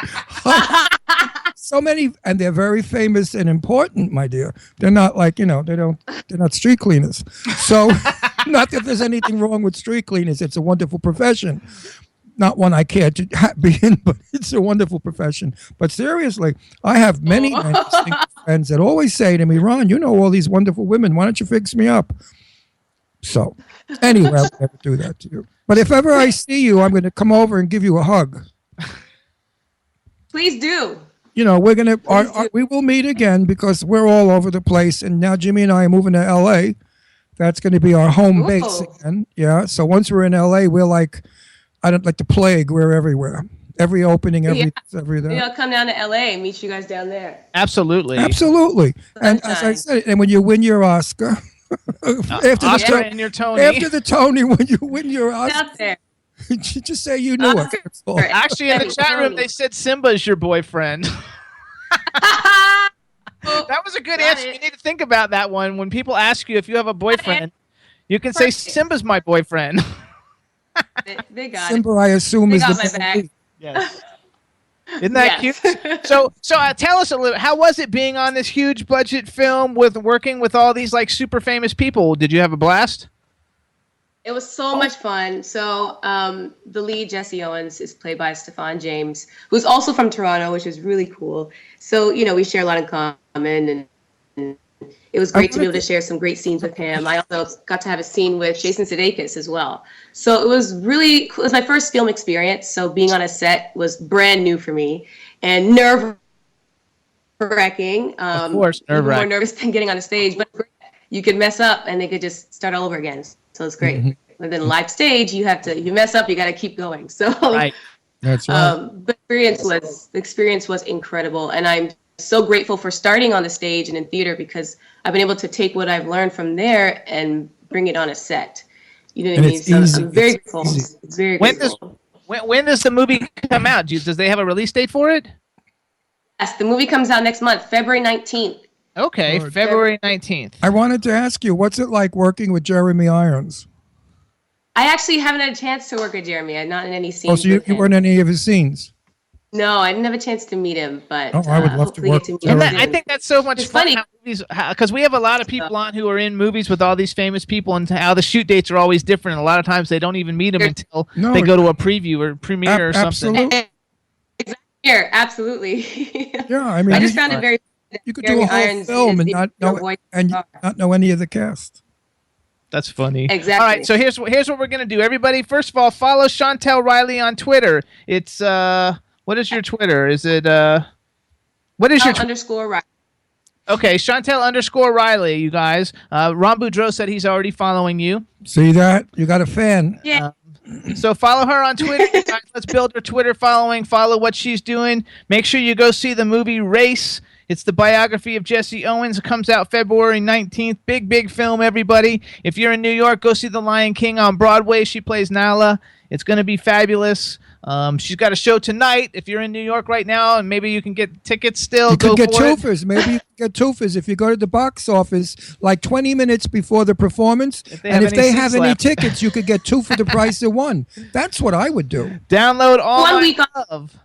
So many, and they're very famous and important, my dear. They're not like, they're not street cleaners. So not that there's anything wrong with street cleaners. It's a wonderful profession. Not one I care to be in, but it's a wonderful profession. But seriously, I have many single friends that always say to me, Ron, you know all these wonderful women. Why don't you fix me up? So anyway, I'll never do that to you. But if ever I see you, I'm going to come over and give you a hug. Please do. We're going to, we will meet again because we're all over the place. And now Jimmy and I are moving to LA. That's going to be our home base again. Yeah. So once we're in LA, we're like, I don't like the plague. We're everywhere. Every opening, every Maybe I'll come down to LA and meet you guys down there. Absolutely. Absolutely. And as I said, and when you win your Oscar, after Oscar and your Tony. after the Tony, when you win your Oscar, Out there. just say you knew it. That's all. Actually, in the chat room, they said Simba's your boyfriend. That was a good answer. You need to think about that one. When people ask you if you have a boyfriend, you can say Simba's my boyfriend. They got Simba, I assume, They is got the my best back. lead. Yes. Isn't that Yes. cute? So tell us a little. How was it being on this huge budget film with working with all these like super famous people? Did you have a blast? It was so much fun. So the lead, Jesse Owens, is played by Stefan James, who's also from Toronto, which is really cool. So, we share a lot in common, and it was great to be able to share some great scenes with him. I also got to have a scene with Jason Sudeikis as well. So it was really cool. It was my first film experience. So being on a set was brand new for me and nerve-wracking. Of course, even nerve-wracking. more nervous than getting on a stage, but you could mess up and they could just start all over again. So it's great. And then live stage, you mess up, you got to keep going. So Right. That's right. the experience was incredible, and I'm so grateful for starting on the stage and in theater because I've been able to take what I've learned from there and bring it on a set. You know what I And mean? it's So easy. I'm very It's grateful. easy. Very When grateful. When does the movie come out? Does they have a release date for it? Yes, the movie comes out next month, February 19th. Okay, Good. February 19th. I wanted to ask you, what's it like working with Jeremy Irons? I actually haven't had a chance to work with Jeremy. I'm not in any scenes Oh, so you with him. weren't in any of his scenes? No, I didn't have a chance to meet him, but Oh, I would love to hopefully work get to with meet him Jeremy. I soon. think that's so much It's fun funny. because we have a lot of people on who are in movies with all these famous people, and how the shoot dates are always different. A lot of times they don't even meet them until No, they go to a preview or premiere or something. Absolutely. Here, absolutely. Yeah, I mean, I just found it very. you could Jeremy do a whole Irons film is and the not know voice and star. not know any of the cast. That's funny. Exactly. All right, so here's what we're gonna do. Everybody, first of all, follow Chantel Riley on Twitter. It's what is your Twitter? Is it what is your underscore right. Okay, Chantel_Riley, you guys. Ron Boudreau said he's already following you. See that? You got a fan. Yeah. So follow her on Twitter. You guys. Let's build her Twitter following. Follow what she's doing. Make sure you go see the movie Race. It's the biography of Jesse Owens. It comes out February 19th. Big film, everybody. If you're in New York, go see The Lion King on Broadway. She plays Nala. It's going to be fabulous. She's got a show tonight. If you're in New York right now, and maybe you can get tickets still, You go could get for it. twofers. Maybe you could get twofers if you go to the box office like 20 minutes before the performance. they And have if any they seats have any left. tickets, you could get two for the price of one. That's what I would do. Download all One my week on- love.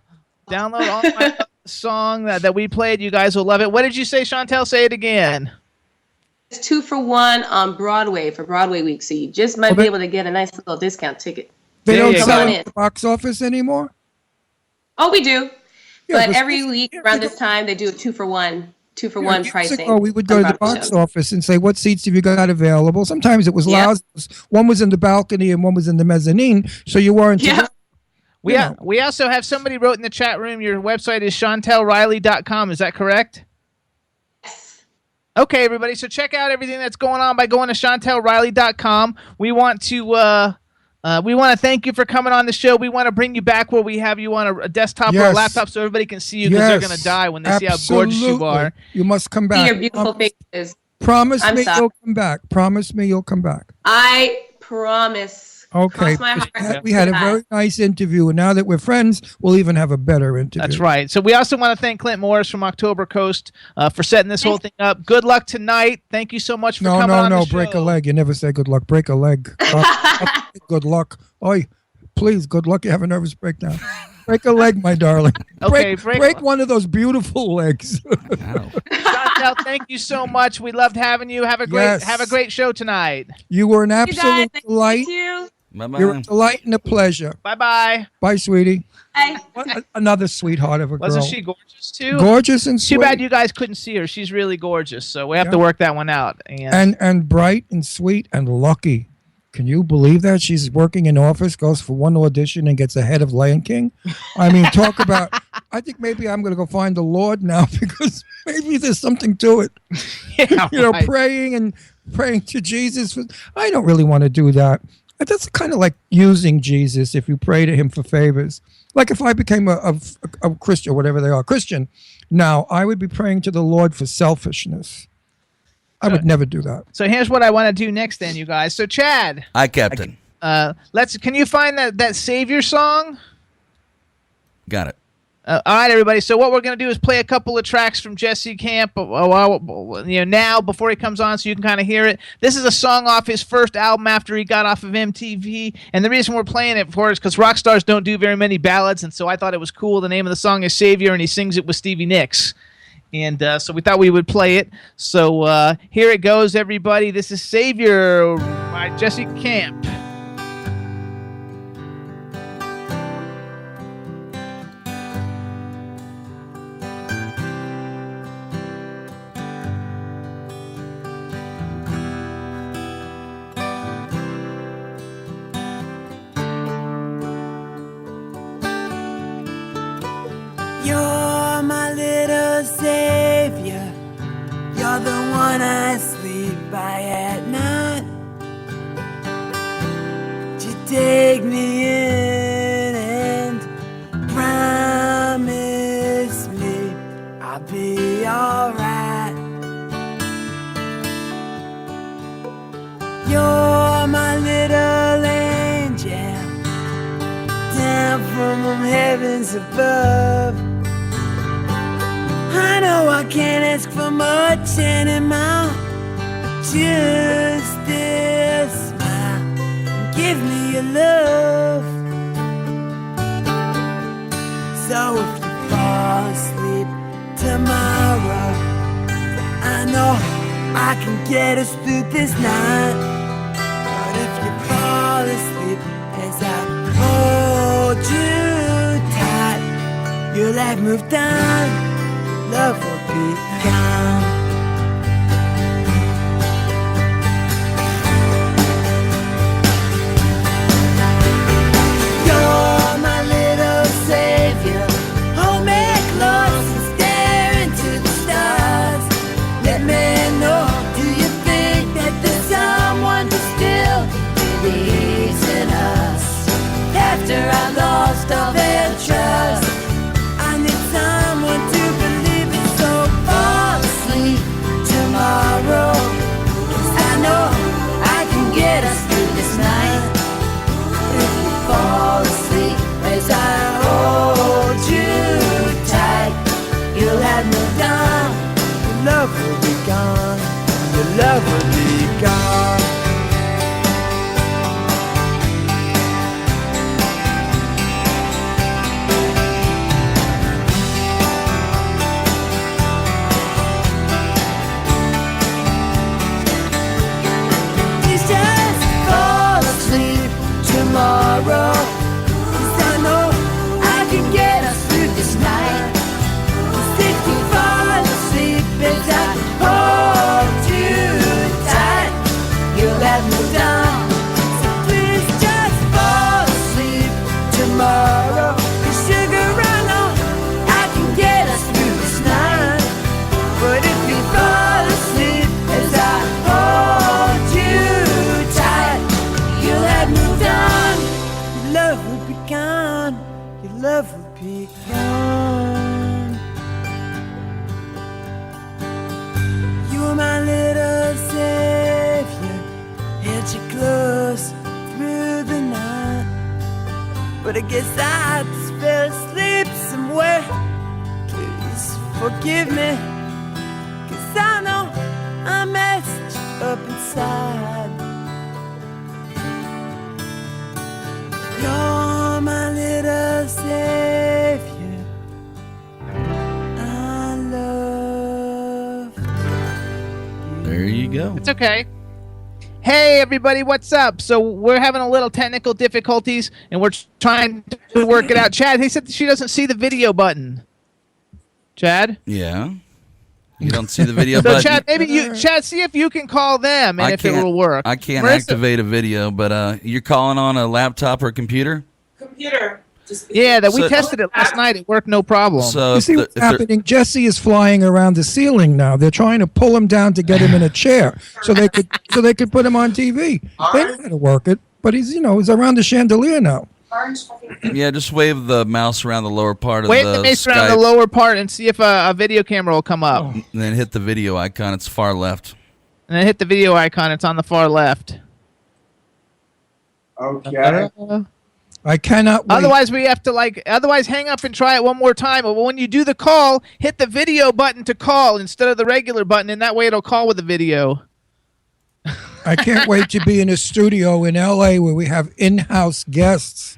Download all my love song that we played. You guys will love it. What did you say, Chantel? Say it again. It's 2 for 1 on Broadway for Broadway week, so you just might be able to get a nice little discount ticket. They There don't you sell go. it at the box office anymore? Oh, we do. Yeah, But every week around this time, they do a 2 for 1 years pricing. ago, we would go to the on Broadway box shows. office and say, what seats have you got available? Sometimes it was Yeah. lousy. One was in the balcony and one was in the mezzanine, so you weren't Yeah. together. We also have somebody wrote in the chat room, your website is chantelriley.com. Is that correct? Okay, everybody. So check out everything that's going on by going to chantelriley.com. We want to thank you for coming on the show. We want to bring you back where we have you on a desktop or a Yes. laptop so everybody can see you because they're going to die when they see how gorgeous you Absolutely. are. You must come See back. your beautiful faces. Promise I'm me sorry. you'll come back. Promise me you'll come back. I promise. Okay. Cross my heart. We had a very nice interview, and now that we're friends, we'll even have a better interview. That's right. So we also want to thank Clint Morris from October Coast for setting this whole thing up. Good luck tonight. Thank you so much for coming on the show. Break a leg. You never say good luck. Break a leg. Good luck. Oi, please, good luck. You have a nervous breakdown. Break a leg, my darling. Okay, break one of those beautiful legs. Chantel, thank you so much. We loved having you. Have a great show tonight. You were an You guys, absolute thank delight. you. Bye-bye. You're a delight and a pleasure. Bye-bye. Bye, sweetie. Bye. Another sweetheart of a girl. Wasn't she gorgeous too? Gorgeous and sweet. Too bad you guys couldn't see her. She's really gorgeous, so we have to work that one out. And bright and sweet and lucky. Can you believe that? She's working in office, goes for one audition and gets ahead of Lion King. I mean, talk about, I think maybe I'm going to go find the Lord now because maybe there's something to it. Yeah, right. Praying to Jesus. I don't really want to do that. That's kind of like using Jesus if you pray to him for favors. Like if I became a Christian, whatever they are, Christian, now I would be praying to the Lord for selfishness. I would never do that. So here's what I want to do next then, you guys. So Chad. Hi, Captain. Can you find that Savior song? Got it. All right, everybody. So what we're going to do is play a couple of tracks from Jesse Camp, now before he comes on, so you can kind of hear it. This is a song off his first album after he got off of MTV, and the reason we're playing it for is because rock stars don't do very many ballads, and so I thought it was cool. The name of the song is Savior, and he sings it with Stevie Nicks, and so we thought we would play it. So here it goes, everybody. This is Savior by Jesse Camp. You're my little savior. You're the one I sleep by at night. You take me in and promise me I'll be alright. You're my little angel down from heavens above. I know I can't ask for much anymore. Just this smile. Give me your love. So if you fall asleep tomorrow, I know I can get us through this night. But if you fall asleep as I hold you tight, you'll have moved on, love will be gone. You're my little savior. Hold me close and stare into the stars. Let me know, do you think that there's someone who still believes in us? After I lost all their trust, I need someone to believe in. So fall asleep tomorrow, 'cause I know I can get us through this night. If you fall asleep as I hold you tight, you'll have moved on. Your love will be gone. Your love will be gone. Please just fall asleep tomorrow, 'cause I know I can get us through this night. 'Cause if you fall asleep as I hold you tight, you'll have moved on. So please just fall asleep tomorrow. 'Cause sugar, I know I can get us through this night. But if you fall asleep as I hold you tight, you'll have moved on. Your love will be gone. Your love will be gone. You were my little savior. Held you close through the night. But I guess I just fell asleep somewhere. Please forgive me, 'cause I know I messed you up inside. You're my little savior. I love. There you go. It's okay. Hey, everybody, what's up? So we're having a little technical difficulties, and we're trying to work it out. Chad, he said she doesn't see the video button. Chad? Yeah. You don't see the video So, button? Chad, Chad, see if you can call them and if it will work. I can't Marissa? activate a video, but you're calling on a laptop or a computer? Computer. Yeah, we So- tested it last night. It worked no problem. So You if see the- what's if they're- happening? Jesse is flying around the ceiling now. They're trying to pull him down to get him in a chair so they could put him on TV. They know how to work it, but he's around the chandelier now. yeah, just wave the mouse around the lower part of Wave the the mace Skype, around the lower part and see if a video camera will come up. and then hit the video icon. It's far left. And then hit the video icon. It's on the far left. Okay. I cannot wait. Otherwise, we have to otherwise hang up and try it one more time. But when you do the call, hit the video button to call instead of the regular button, and that way it'll call with the video. I can't wait to be in a studio in LA where we have in-house guests.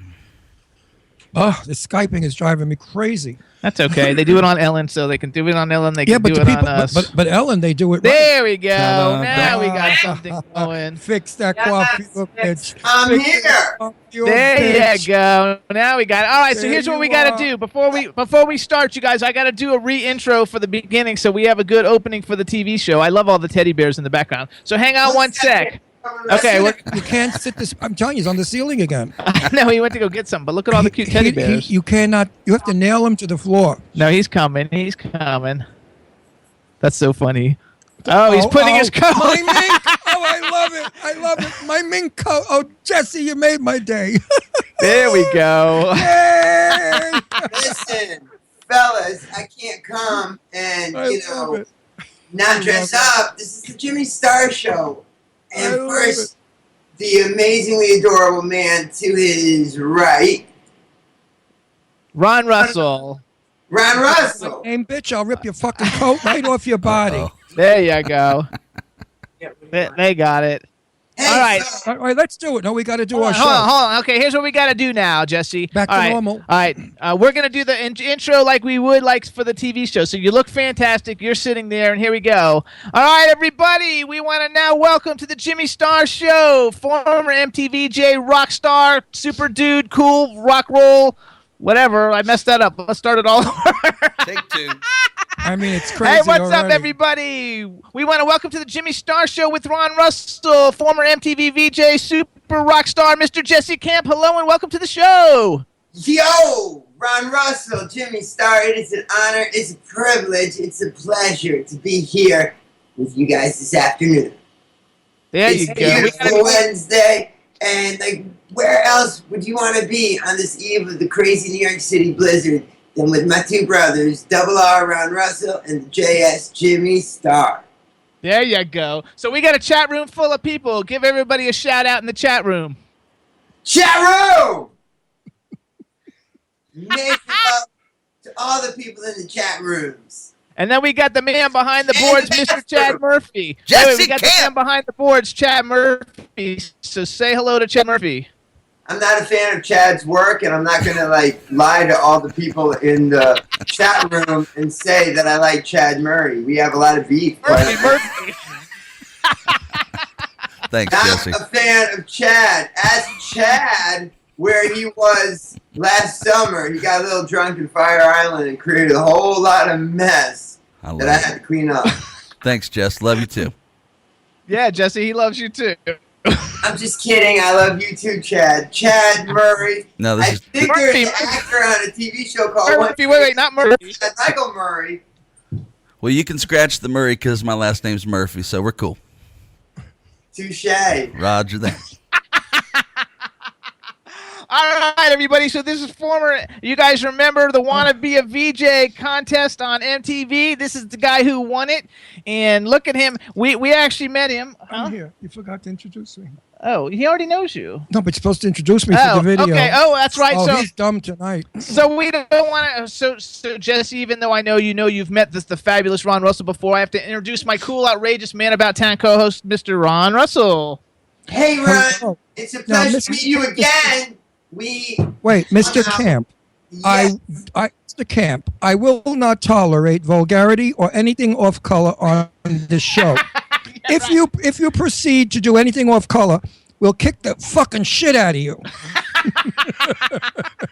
Oh, the Skyping is driving me crazy. That's okay. They do it on Ellen, so they can do it on Ellen. They Yeah, can but do the it people, on us. but Ellen, they do it right. There we go. Ta-da. Now we got something going. Fix that coffee, bitch. I'm Fix here. that coffee, you There bitch. you go. Now we got it. All right, so There here's what you we got are. to do. Before we start, you guys, I got to do a re-intro for the beginning so we have a good opening for the TV show. I love all the teddy bears in the background. So hang on one sec. Okay, You can't sit this. I'm telling you, he's on the ceiling again. no, he went to go get some, but look at all the cute teddy bears. You cannot. You have to nail him to the floor. No, he's coming. He's coming. That's so funny. Oh, he's putting his coat. My mink. Oh, I love it. I love it. My mink coat. Oh, Jesse, you made my day. There we go. Yay! Listen, fellas, I can't come and, I love it. not dress up. This is the Jimmy Star Show. I And love first, the amazingly adorable man to his right, Ron Russell. Ron Russell. Name, bitch, I'll rip your fucking coat right off your body. There you go. They got it. Hey, All right. so- All right, let's do it. No, we got to do our show. Hold on. Okay, here's what we got to do now, Jesse. Back to All right. normal. All right. We're going to do the intro like we would like for the TV show. So you look fantastic. You're sitting there, and here we go. All right, everybody. We want to now welcome to the Jimmy Star Show, former MTVJ rock star, super dude, cool, rock roll, whatever. I messed that up. Let's start it all over. Take two. I mean, it's crazy. Hey, what's up, already. everybody? We want to welcome to the Jimmy Star Show with Ron Russell, former MTV VJ, super rock star, Mr. Jesse Camp. Hello, and welcome to the show. Yo, Ron Russell, Jimmy Star. It is an honor. It's a privilege. It's a pleasure to be here with you guys this afternoon. There It's you go. beautiful Wednesday, and like, where else would you want to be on this eve of the crazy New York City blizzard than with my two brothers, Double R Ron Russell and JS Jimmy Star? There you go. So we got a chat room full of people. Give everybody a shout out in the chat room. Chat room! Major love to all the people in the chat rooms. And then we got the man behind the boards, Mr. Chad Murphy. Jesse we got Camp. the man behind the boards, Chad Murphy. So say hello to Chad Murphy. I'm not a fan of Chad's work, and I'm not going to lie to all the people in the chat room and say that I like Chad Murray. We have a lot of beef. Murphy. Thanks, Not Jesse. a fan of Chad. As Chad, where he was last summer, he got a little drunk in Fire Island and created a whole lot of mess that I had to clean up. Thanks, Jess. Love you too. Yeah, Jesse, he loves you too. I'm just kidding. I love you too, Chad. Chad Murray. No, I this is think there's an actor on a TV show called Murphy, wait, not Murphy. Michael Murray. well. You can scratch the Murray because my last name's Murphy, so we're cool. Touche. Roger that. All right, everybody. So this is former. You guys remember the "Wanna Be a VJ" contest on MTV? This is the guy who won it, and look at him. We actually met him. I'm here. You forgot to introduce me. Oh, he already knows you. No, but you're supposed to introduce me for the video. Okay. Oh, that's right. Oh, so he's dumb tonight. So we don't want to. So Jesse, even though I know you've met the fabulous Ron Russell before, I have to introduce my cool, outrageous man about town co-host, Mr. Ron Russell. Hey, Ron. Hello. It's a Now, pleasure Mr. to meet you again. We. Wait, Mr. Camp. Yes. Mr. Camp, I will not tolerate vulgarity or anything off color on this show. If you proceed to do anything off color, we'll kick the fucking shit out of you.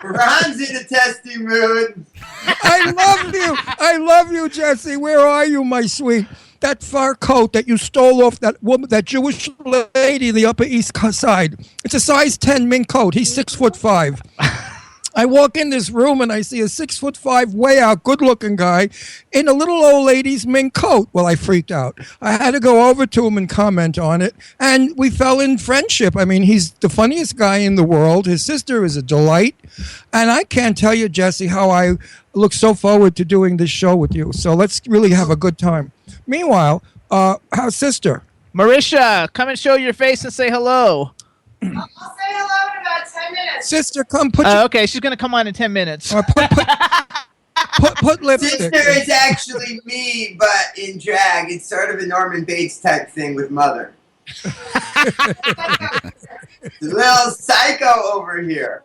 Ron's in a testy mood. I love you, Jesse. Where are you, my sweet? That fur coat that you stole off that woman, that Jewish lady, the Upper East Side. It's a size 10 mink coat. He's 6'5". I walk in this room and I see a 6'5", way out, good-looking guy in a little old lady's mink coat. Well, I freaked out. I had to go over to him and comment on it, and we fell in friendship. I mean, he's the funniest guy in the world. His sister is a delight, and I can't tell you, Jesse, how I look so forward to doing this show with you. So let's really have a good time. Meanwhile, how's sister? Marisha, come and show your face and say hello. I'll say hello in about 10 minutes. Sister, come put Okay, she's gonna come on in 10 minutes. put lipstick. Sister is actually me, but in drag. It's sort of a Norman Bates type thing with mother. The little psycho over here.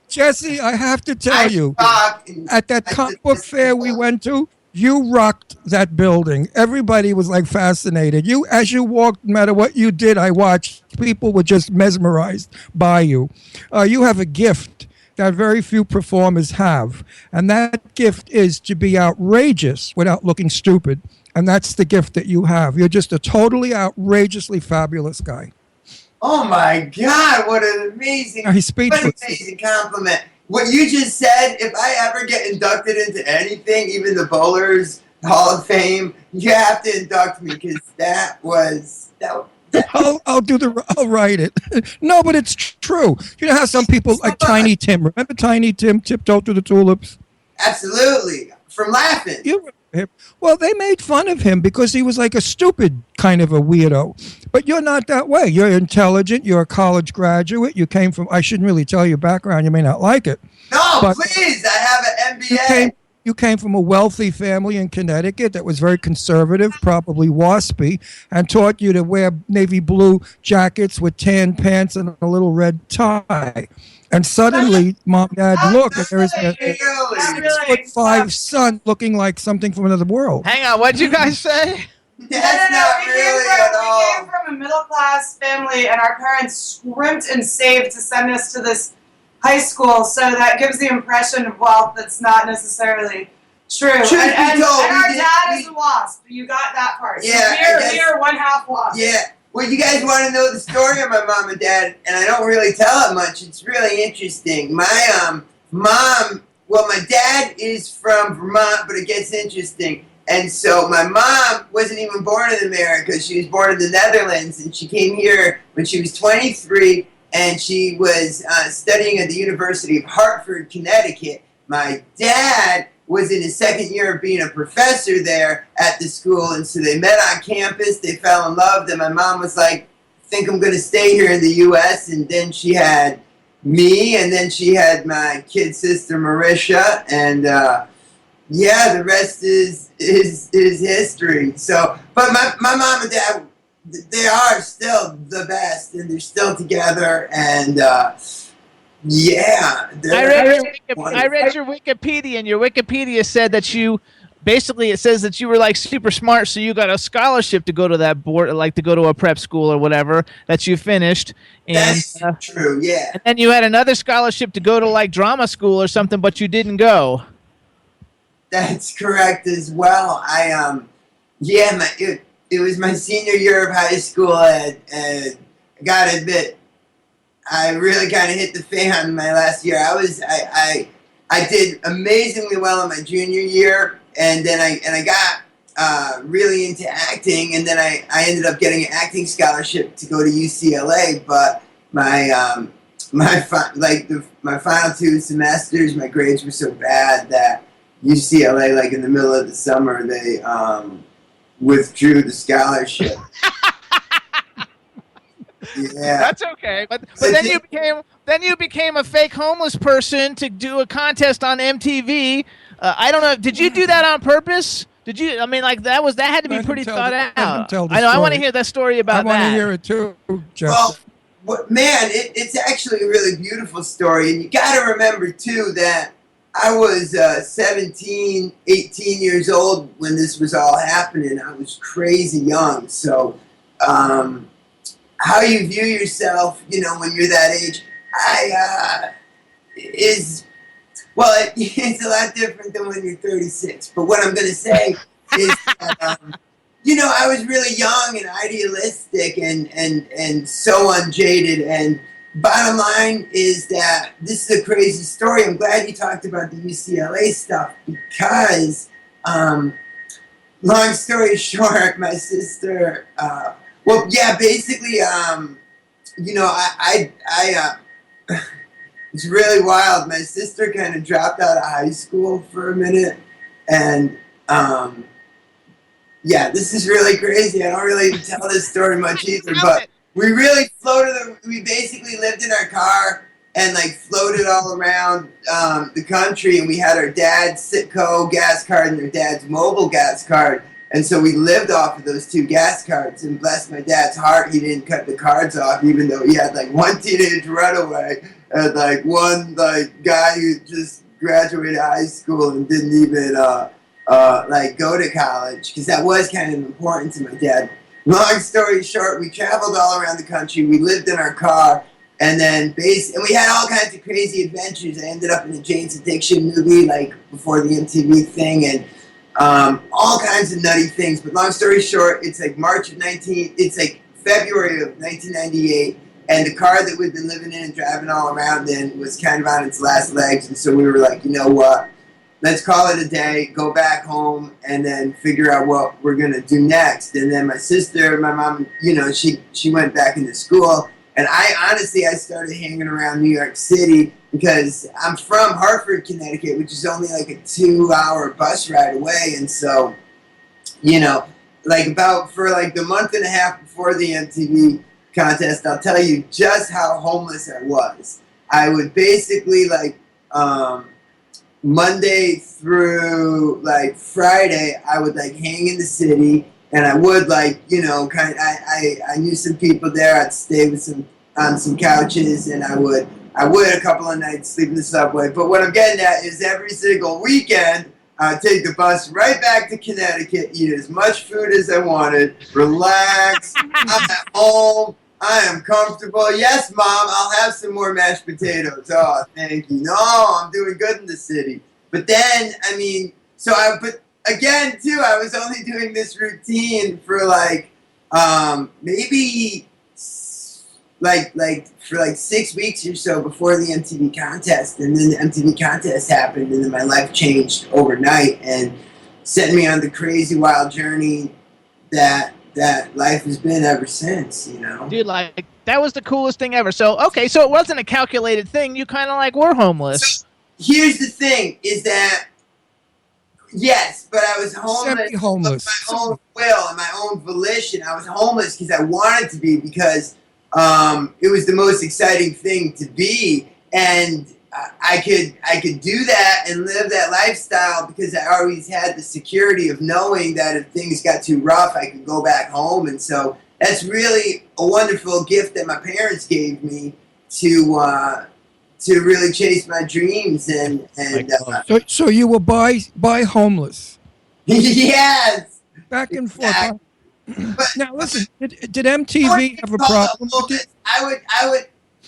Jesse, I have to tell you, talk at that comic book fair we went to, you rocked that building. Everybody was like fascinated. You, as you walked, no matter what you did, I watched. People were just mesmerized by you. You have a gift that very few performers have, and that gift is to be outrageous without looking stupid. And that's the gift that you have. You're just a totally outrageously fabulous guy. Oh my God! What an amazing, He's speechless. what an amazing compliment. What you just said, if I ever get inducted into anything, even the Bowlers Hall of Fame, you have to induct me because that was. I'll write it. No, but it's true. You know how some people like Tiny Tim. Remember Tiny Tim tiptoed through the tulips? Absolutely. From laughing. You remember him? Well, they made fun of him because he was like a stupid kind of a weirdo. But you're not that way. You're intelligent. You're a college graduate. You came from, I shouldn't really tell your background. You may not like it. No, But please. I have an MBA. you came from a wealthy family in Connecticut that was very conservative, probably waspy, and taught you to wear navy blue jackets with tan pants and a little red tie. And suddenly, Mom, Dad, look, and there's a 6'5" son looking like something from another world. Hang on, what'd you guys say? That's not really at all. We came from a middle-class family, and our parents scrimped and saved to send us to this high school, so that gives the impression of wealth that's not necessarily true. And our dad is a wasp. You got that part. Yeah, so we are one half wasp. Yeah. Well, you guys want to know the story of my mom and dad, and I don't really tell it much. It's really interesting. My my dad is from Vermont, but it gets interesting. And so my mom wasn't even born in America. She was born in the Netherlands, and she came here when she was 23, and she was studying at the University of Hartford, Connecticut. My dad was in his second year of being a professor there at the school, and so they met on campus. They fell in love, and my mom was like, I think I'm going to stay here in the U.S., and then she had me, and then she had my kid sister, Marisha, and the rest is history. So, but my mom and dad, they are still the best, and they're still together, and I read your Wikipedia, and your Wikipedia said that you basically, it says that you were like super smart, so you got a scholarship to go to that board, like to go to a prep school or whatever that you finished. And, that's true, yeah. And then you had another scholarship to go to like drama school or something, but you didn't go. That's correct as well. It was my senior year of high school, and I gotta admit, I really kind of hit the fan my last year. I did amazingly well in my junior year, and then I got really into acting, and then I ended up getting an acting scholarship to go to UCLA. But my final 2 semesters, my grades were so bad that UCLA, like in the middle of the summer, they withdrew the scholarship. Yeah, that's okay. But then you became a fake homeless person to do a contest on MTV. I don't know. Did you do that on purpose? Did you? I mean, like that had to be pretty thought out. I know. I want to hear that story about that. I want to hear it too, Jeff. Well, man, it's actually a really beautiful story, and you got to remember too that I was 17, 18 years old when this was all happening. I was crazy young. So, how you view yourself, when you're that age, it's a lot different than when you're 36. But what I'm going to say is that, I was really young and idealistic and so unjaded. And bottom line is that this is a crazy story. I'm glad you talked about the UCLA stuff because, long story short, my sister, it's really wild. My sister kind of dropped out of high school for a minute, and this is really crazy. I don't really tell this story much either, but we really we basically lived in our car and like floated all around the country, and we had our dad's Citgo gas card and our dad's mobile gas card. And so we lived off of those 2 gas cards, and bless my dad's heart, he didn't cut the cards off, even though he had like 1 teenage runaway and like 1 like guy who just graduated high school and didn't even go to college, because that was kind of important to my dad. Long story short, we traveled all around the country. We lived in our car, and then and we had all kinds of crazy adventures. I ended up in the Jane's Addiction movie, like before the MTV thing, and all kinds of nutty things. But long story short, it's like February of 1998, and the car that we'd been living in and driving all around in was kind of on its last legs. And so we were like, you know what? Let's call it a day, go back home, and then figure out what we're going to do next. And then my sister, my mom, she went back into school. And I started hanging around New York City because I'm from Hartford, Connecticut, which is only like a 2-hour bus ride away. And so, for the month and a half before the MTV contest, I'll tell you just how homeless I was. I would basically Monday through like Friday, I would like hang in the city, and I would like, you know, I knew some people there. I'd stay with some on some couches, and I would a couple of nights sleep in the subway. But what I'm getting at is every single weekend, I'd take the bus right back to Connecticut, eat as much food as I wanted, relax. I'm at home. I am comfortable. Yes, Mom, I'll have some more mashed potatoes. Oh, thank you. No, I'm doing good in the city. But then, I mean, but again, too, I was only doing this routine for like maybe for 6 weeks or so before the MTV contest. And then the MTV contest happened, and then my life changed overnight and set me on the crazy, wild journey that life has been ever since, you know? Dude, like, that was the coolest thing ever. So, okay, so it wasn't a calculated thing. You kind of, like, were homeless. So, here's the thing, is that, yes, but I was homeless of my own will and my own volition. I was homeless because I wanted to be, because it was the most exciting thing to be. And I could do that and live that lifestyle because I always had the security of knowing that if things got too rough, I could go back home. And so that's really a wonderful gift that my parents gave me to really chase my dreams. And so you were by homeless. Yes. Back and forth. Exactly. But now listen, did MTV have a problem?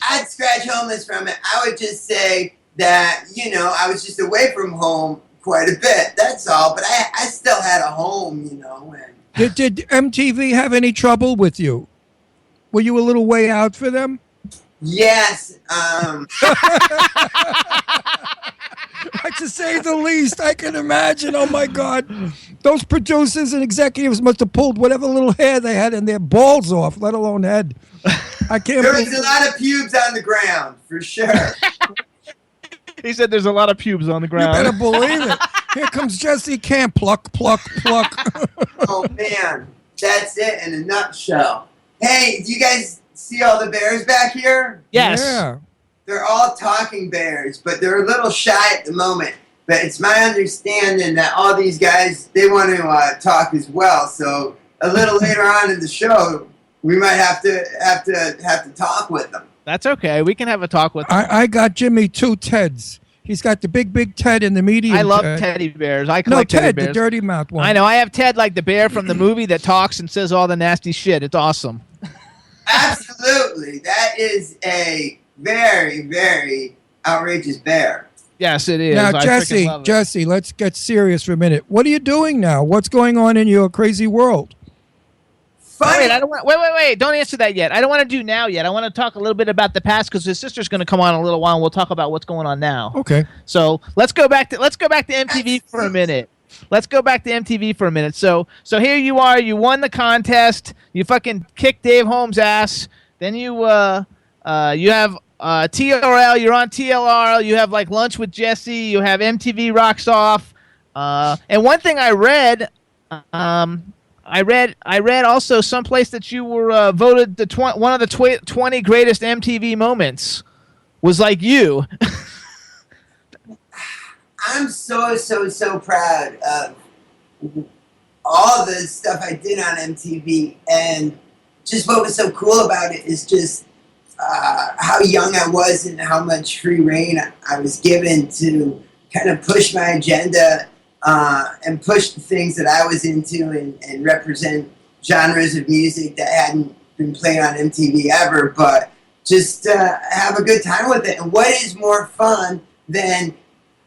I'd scratch homeless from it. I would just say that, you know, I was just away from home quite a bit. That's all. But I still had a home, you know. And Did MTV have any trouble with you? Were you a little way out for them? Yes. To say the least, I can imagine. Oh my God, those producers and executives must have pulled whatever little hair they had in their balls off, let alone head. I can't. There was a lot of pubes on the ground, for sure. He said there's a lot of pubes on the ground. You better believe it. Here comes Jesse Camp. Pluck, pluck, pluck. Oh man, that's it in a nutshell. Hey, do you guys see all the bears back here? Yes. Yeah. They're all talking bears, but they're a little shy at the moment. But it's my understanding that all these guys, they want to talk as well. So a little later on in the show, we might have to talk with them. That's okay. We can have a talk with them. I got Jimmy 2 Teds. He's got the big Ted and the medium. I love Ted. teddy bears. I collect Ted, teddy bears. the dirty mouth one. I know. I have Ted, like the bear from the movie that talks and says all the nasty shit. It's awesome. Absolutely, that is a very, very outrageous bear. Yes, it is. Now, I freaking love it. Jesse, let's get serious for a minute. What are you doing now? What's going on in your crazy world? Wait, wait. Don't answer that yet. I don't want to do now yet. I want to talk a little bit about the past because his sister's going to come on in a little while and we'll talk about what's going on now. Okay. So let's go back to MTV for a minute. So here you are. You won the contest. You fucking kicked Dave Holmes' ass. Then you have TRL. You're on TLR. You have like lunch with Jesse. You have MTV Rocks Off. And one thing I read. I read also someplace that you were voted one of the 20 greatest MTV moments was like you. I'm so proud of all the stuff I did on MTV, and just what was so cool about it is just how young I was and how much free reign I was given to kind of push my agenda and push the things that I was into and represent genres of music that hadn't been played on MTV ever, but just have a good time with it. And what is more fun than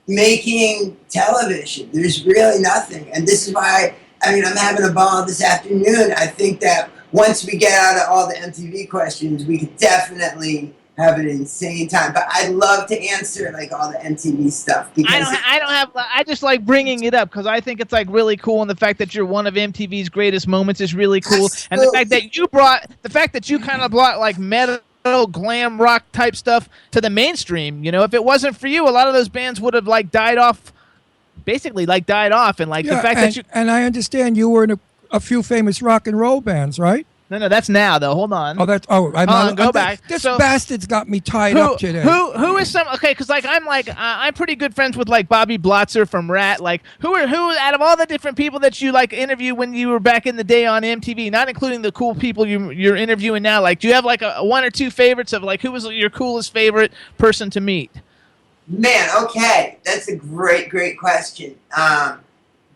making television? There's really nothing. And this is why, I'm having a ball this afternoon. I think that once we get out of all the MTV questions, we could definitely have an insane time. But I'd love to answer like all the MTV stuff because I just like bringing it up because I think it's like really cool, and the fact that you're one of MTV's greatest moments is really cool. Absolutely. And the fact that you kind of brought like metal, glam rock type stuff to the mainstream. You know, if it wasn't for you, a lot of those bands would have like died off. And like the fact that you and I understand you were in a few famous rock and roll bands, right? No, that's now though. Hold on. Oh, that's Go back. This So- bastard's got me tied up today. Who is some? Okay, because I'm pretty good friends with like Bobby Blotzer from Rat. Like who out of all the different people that you like interview when you were back in the day on MTV, not including the cool people you're interviewing now. Like, do you have like a one or two favorites of like who was your coolest favorite person to meet? Man, okay, that's a great question.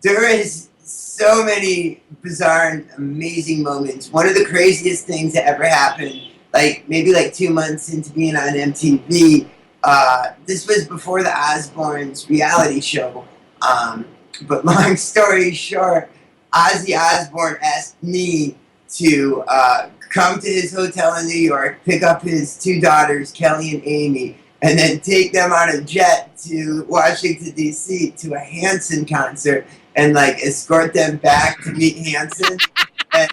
There is so many bizarre and amazing moments. One of the craziest things that ever happened, maybe 2 months into being on MTV, this was before the Osbournes reality show. But long story short, Ozzy Osbourne asked me to come to his hotel in New York, pick up his 2 daughters, Kelly and Amy, and then take them on a jet to Washington, D.C. to a Hanson concert and escort them back to meet Hanson. And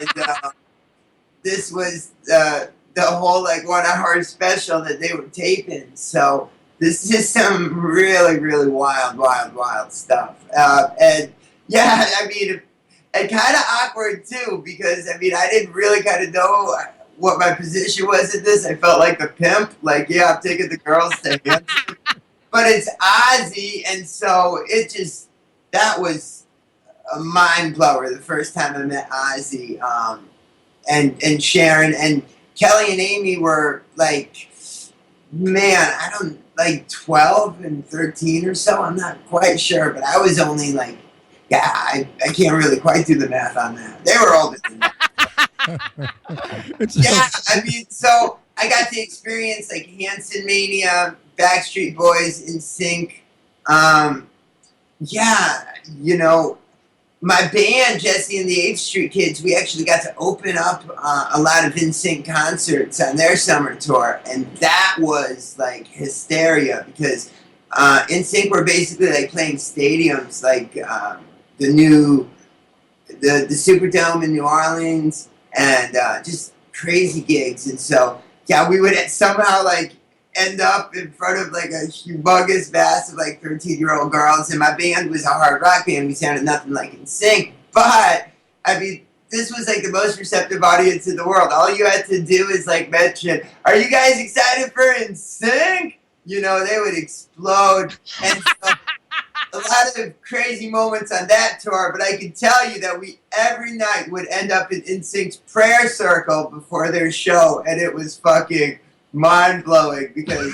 this was the whole 1 hour special that they were taping. So this is some really, really wild stuff. And yeah, I mean, and kind of awkward too, because I mean, I didn't really kind of know what my position was in this. I felt like the pimp, I'm taking the girls to Hanson. But it's Ozzy, and so that was a mind blower the first time I met Ozzy. And Sharon and Kelly and Amy were 12 and 13 or so. I'm not quite sure, but I was only I can't really quite do the math on that. They were older than that. I mean, so I got to experience Hanson Mania, Backstreet Boys, NSYNC. My band, Jesse and the 8th Street Kids, we actually got to open up a lot of NSYNC concerts on their summer tour, and that was hysteria because NSYNC were basically playing stadiums the Superdome in New Orleans and just crazy gigs. And so we would somehow end up in front of a humongous mass of 13-year-old girls, and my band was a hard rock band. We sounded nothing like NSYNC, but I mean, this was the most receptive audience in the world. All you had to do is mention, "Are you guys excited for NSYNC?" They would explode. And so, a lot of crazy moments on that tour, but I can tell you that we every night would end up in NSYNC's prayer circle before their show, and it was fucking mind-blowing because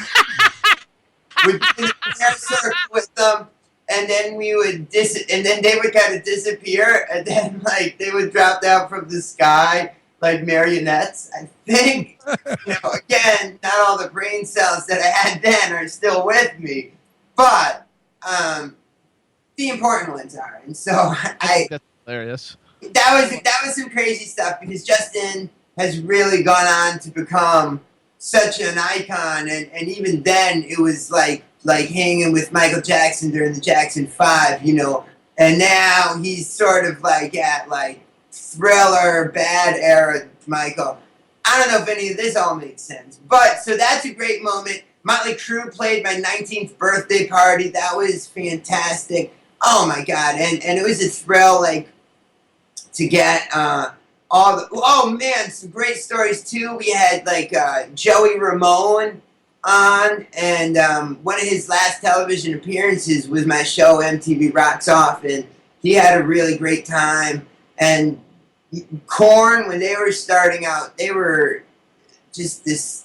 we'd be in the prayer circle with them, and then we would and then they would kind of disappear, and then they would drop down from the sky like marionettes. I think, again, not all the brain cells that I had then are still with me, but the important ones are. And so That's hilarious. That was some crazy stuff because Justin has really gone on to become such an icon, and even then it was like hanging with Michael Jackson during the Jackson 5, and now he's sort of at Thriller, Bad era Michael. I don't know if any of this all makes sense, but so that's a great moment. Motley Crue played my 19th birthday party. That was fantastic. Oh my God. And it was a thrill, to get, some great stories too. We had Joey Ramone on, and one of his last television appearances was my show MTV Rocks Off, and he had a really great time. And Korn, when they were starting out, they were just this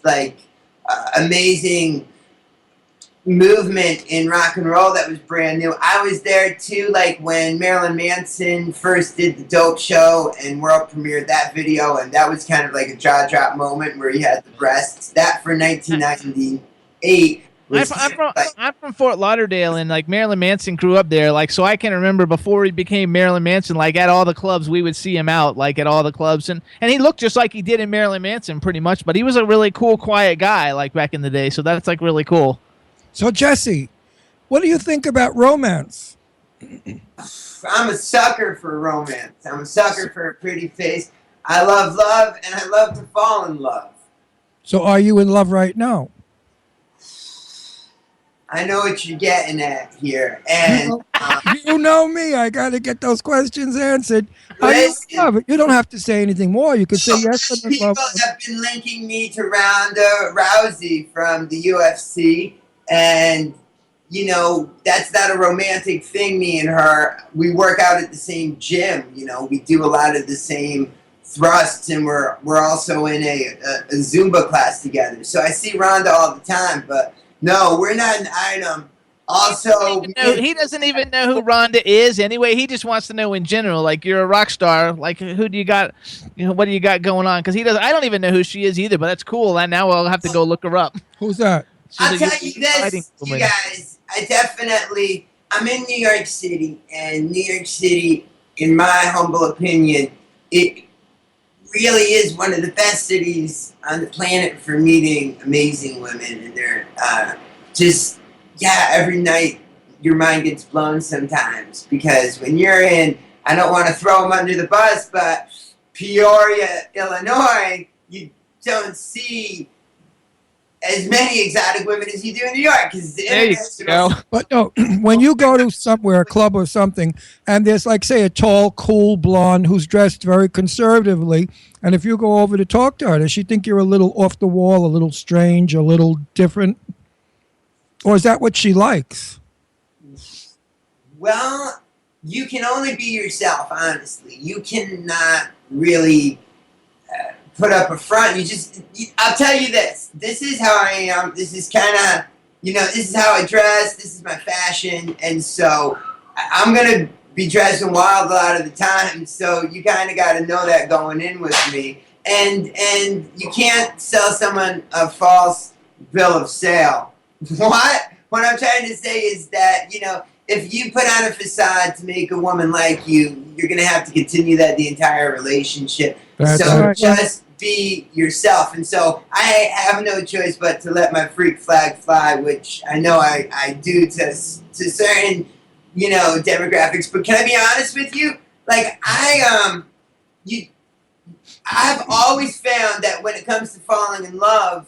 amazing movement in rock and roll that was brand new. I was there too, when Marilyn Manson first did the Dope Show and world premiered that video, and that was kind of a jaw drop moment where he had the breasts. That for 1998. I'm from Fort Lauderdale, and Marilyn Manson grew up there, so I can remember before he became Marilyn Manson, at all the clubs we would see him out, at all the clubs, and he looked just like he did in Marilyn Manson pretty much, but he was a really cool, quiet guy back in the day, so that's really cool. So Jesse, what do you think about romance? I'm a sucker for romance. I'm a sucker for a pretty face. I love love, and I love to fall in love. So are you in love right now? I know what you're getting at here, and You know me. I got to get those questions answered. How do you listen, love it? You don't have to say anything more. You could say yes or people no. have been linking me to Ronda Rousey from the UFC, and you know that's not a romantic thing. Me and her, we work out at the same gym. You know, we do a lot of the same thrusts, and we're also in a Zumba class together. So I see Ronda all the time, but no, we're not an item. Also, He doesn't even know who Rhonda is anyway. He just wants to know in general. Like, you're a rock star. Like, who do you got? You know, what do you got going on? Because he doesn't. I don't even know who she is either. But that's cool. And now I'll have to go look her up. Who's that? I'll tell you this, you guys. I'm in New York City, and New York City, in my humble opinion, it really is one of the best cities on the planet for meeting amazing women, and they're just. Yeah, every night your mind gets blown sometimes because when you're in, I don't want to throw them under the bus, but Peoria, Illinois, you don't see as many exotic women as you do in New York. There you go. But no, when you go to somewhere, a club or something, and there's like, say, a tall, cool blonde who's dressed very conservatively, and if you go over to talk to her, does she think you're a little off the wall, a little strange, a little different? Or is that what she likes? Well, you can only be yourself, honestly. You cannot really put up a front. I'll tell you this. This is how I am. This is kind of, this is how I dress. This is my fashion. And so I'm going to be dressing wild a lot of the time. So you kind of got to know that going in with me. And you can't sell someone a false bill of sale. What I'm trying to say is that, if you put on a facade to make a woman like you, you're going to have to continue that the entire relationship. Just be yourself. And so I have no choice but to let my freak flag fly, which I know I do to certain, demographics. But can I be honest with you? Like, I've always found that when it comes to falling in love,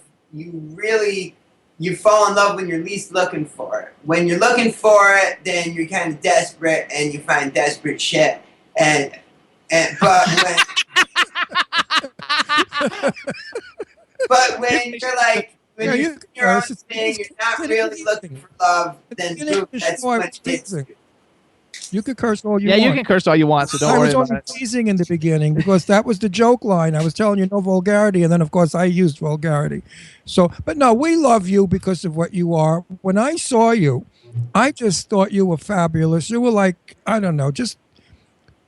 you fall in love when you're least looking for it. When you're looking for it, then you're kind of desperate and you find desperate shit. But when you're like, when you're your own thing, you're not really looking for love, then boom, that's when it hits you. You could curse all you want. Yeah, you can curse all you want, so don't worry about it. I was only teasing in the beginning because that was the joke line. I was telling you no vulgarity, and then, of course, I used vulgarity. So, but no, we love you because of what you are. When I saw you, I just thought you were fabulous. You were like, I don't know, just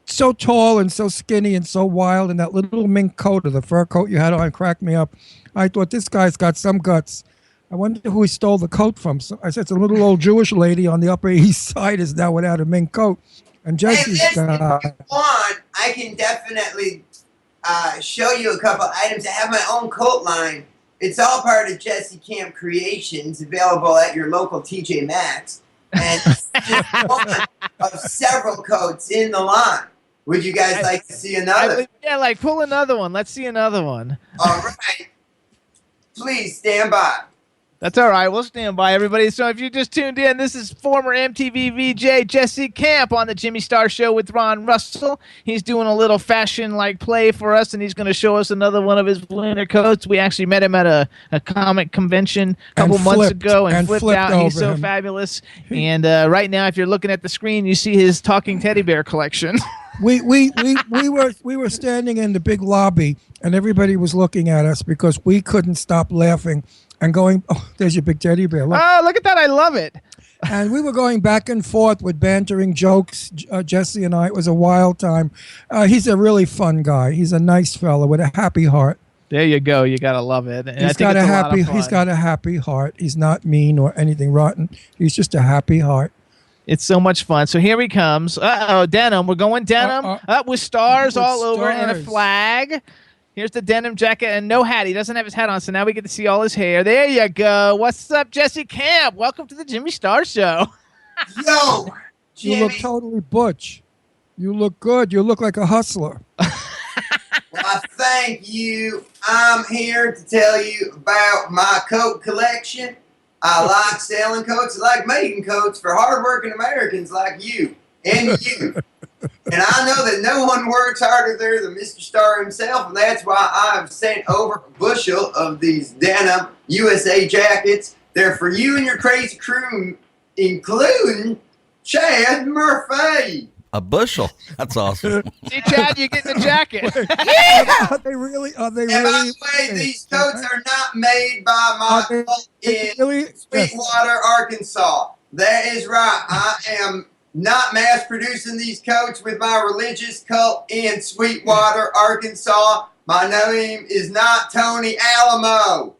so tall and so skinny and so wild, and that little mink coat or the fur coat you had on cracked me up. I thought, this guy's got some guts. I wonder who he stole the coat from. So I said, it's a little old Jewish lady on the Upper East Side is now without a mink coat. And Jesse's got... If you want, I can definitely show you a couple items. I have my own coat line. It's all part of Jesse Camp Creations, available at your local TJ Maxx. And it's just one of several coats in the line. Would you guys like to see another? Yeah, pull another one. Let's see another one. All right. Please stand by. That's all right. We'll stand by, everybody. So if you just tuned in, this is former MTV VJ Jesse Camp on the Jimmy Star Show with Ron Russell. He's doing a little fashion-like play for us, and he's going to show us another one of his winter coats. We actually met him at a comic convention a couple months ago and flipped out. He's so fabulous. And right now, if you're looking at the screen, you see his talking teddy bear collection. We were standing in the big lobby, and everybody was looking at us because we couldn't stop laughing. And going, oh, there's your big teddy bear. Look. Oh, look at that. I love it. And we were going back and forth with bantering jokes, Jesse and I. It was a wild time. He's a really fun guy. He's a nice fellow with a happy heart. There you go. You got to love it. And he's got a happy heart. He's not mean or anything rotten. He's just a happy heart. It's so much fun. So here he comes. Uh-oh, denim. We're going denim. Up with stars all over and a flag. Here's the denim jacket and no hat. He doesn't have his hat on, so now we get to see all his hair. There you go. What's up, Jesse Camp? Welcome to the Jimmy Star Show. Yo, Jimmy. You look totally butch. You look good. You look like a hustler. Well, thank you. I'm here to tell you about my coat collection. I like selling coats. I like making coats for hardworking Americans like you and you. And I know that no one works harder there than Mr. Star himself, and that's why I've sent over a bushel of these denim USA jackets. They're for you and your crazy crew, including Chad Murphy. A bushel. That's awesome. See, Chad, you get the jacket. Are they really? And by the way, these coats are not made by my cult in Sweetwater, Arkansas. That is right. I am not mass producing these coats with my religious cult in Sweetwater, Arkansas. My name is not Tony Alamo.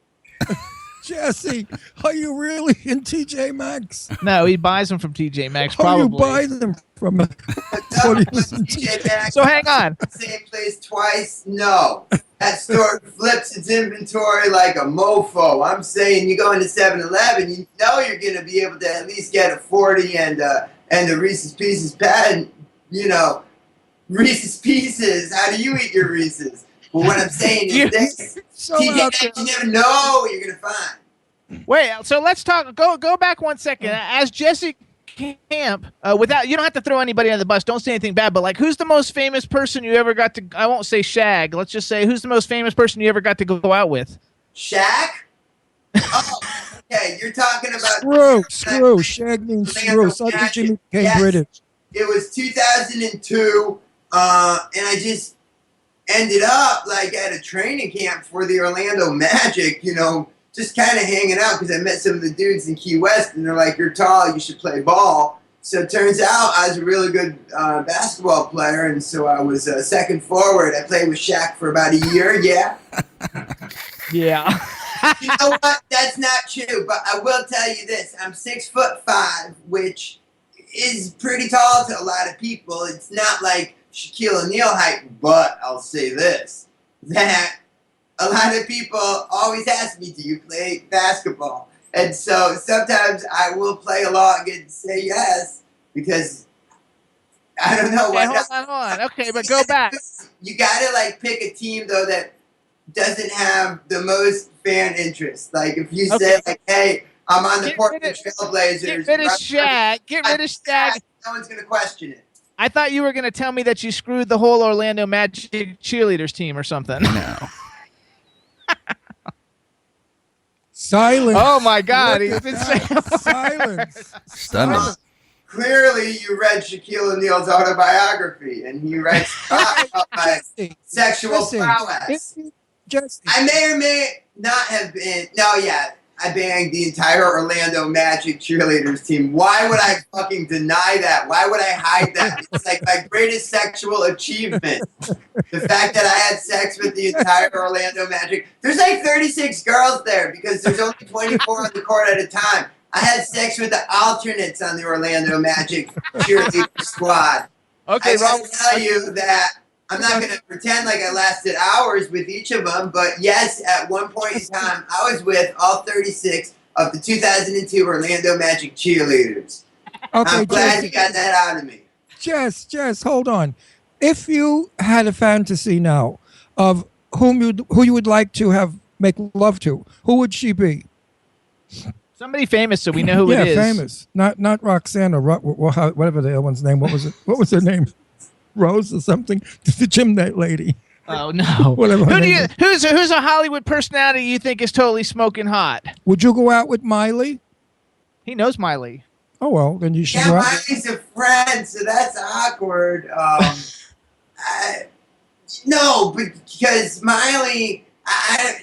Jesse, are you really in TJ Maxx? No, he buys them from TJ Maxx, Oh, probably. you buy them from TJ Maxx. So hang on. Same place twice? No. That store flips its inventory like a mofo. I'm saying you go into 7-Eleven, you know you're going to be able to at least get a 40 and the Reese's Pieces patent. You know, Reese's Pieces. How do you eat your Reese's? Well, what I'm saying is this. TJ Maxx, you never know what you're going to find. Wait, so let's talk. Go back 1 second. As Jesse Camp, without you don't have to throw anybody under the bus. Don't say anything bad, but like, who's the most famous person you ever got to? I won't say shag. Let's just say who's the most famous person you ever got to go out with? Shaq? Oh, okay. You're talking about screw. Shag means screw. So did Jimmy became British. It was 2002, and I just ended up like at a training camp for the Orlando Magic. You know, just kind of hanging out because I met some of the dudes in Key West, and they're like, "You're tall, you should play ball." So it turns out I was a really good basketball player, and so I was second forward. I played with Shaq for about a year. Yeah. Yeah. You know what? That's not true, but I will tell you this: I'm 6'5", which is pretty tall to a lot of people. It's not like Shaquille O'Neal height, but I'll say this: that a lot of people always ask me, "Do you play basketball?" And so sometimes I will play along and say yes because I don't know why. Hold on. Okay, but go back. You gotta like pick a team though that doesn't have the most fan interest. Like if you say like, "Hey, I'm on the Portland Trailblazers," Get rid of Shaq. Get rid of Shaq. No one's gonna question it. I thought you were going to tell me that you screwed the whole Orlando Magic cheerleaders team or something. No. Silence. Oh my God! He's been saying silence. Stunning. Clearly, you read Shaquille O'Neal's autobiography, and he writes about my sexual prowess. I may or may not have been. No, yeah, I banged the entire Orlando Magic cheerleaders team. Why would I fucking deny that? Why would I hide that? It's like my greatest sexual achievement. The fact that I had sex with the entire Orlando Magic. There's like 36 girls there because there's only 24 on the court at a time. I had sex with the alternates on the Orlando Magic cheerleader squad. Okay, I gotta tell you that I'm not going to pretend like I lasted hours with each of them, but yes, at one point in time, I was with all 36 of the 2002 Orlando Magic cheerleaders. Okay, I'm glad Jess, you got that out of me. Jess, hold on. If you had a fantasy now of who you would like to have make love to, who would she be? somebody famous, so we know who it is. Yeah, famous. Not Roxanne or whatever the other one's name. What was it? What was her name? Rose or something? The gym lady. Oh no! Whatever. Who's a Hollywood personality you think is totally smoking hot? Would you go out with Miley? He knows Miley. Oh well, then you should. Yeah, Miley's a friend, so that's awkward. No, because Miley,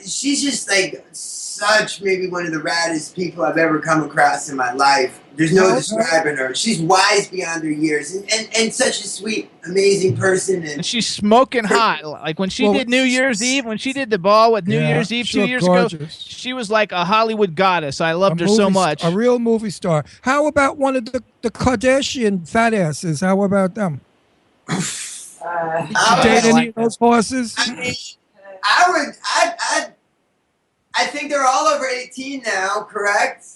she's just like such maybe one of the raddest people I've ever come across in my life. There's no describing her. She's wise beyond her years and such a sweet, amazing person. And she's smoking hot. Like when she did New Year's Eve, when she did the ball with New Year's Eve 2 years ago, she was like a Hollywood goddess. I loved her so much. A real movie star. How about one of the Kardashian fat asses? How about them? Date any of those horses? I mean, I think they're all over 18 now, correct?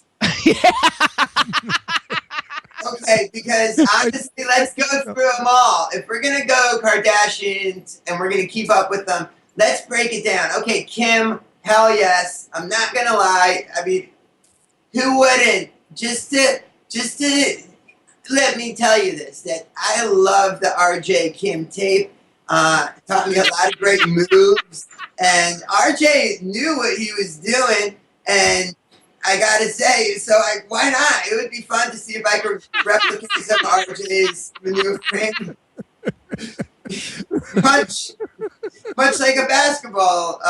Okay, because honestly, let's go through them all. If we're going to go Kardashians and we're going to keep up with them, let's break it down. Okay, Kim, hell yes. I'm not going to lie. I mean, Who wouldn't? Just to let me tell you this, that I love the RJ Kim tape. Taught me a lot of great moves. And RJ knew what he was doing. And I got to say, so why not? It would be fun to see if I could replicate some RJ's maneuvering. much like a basketball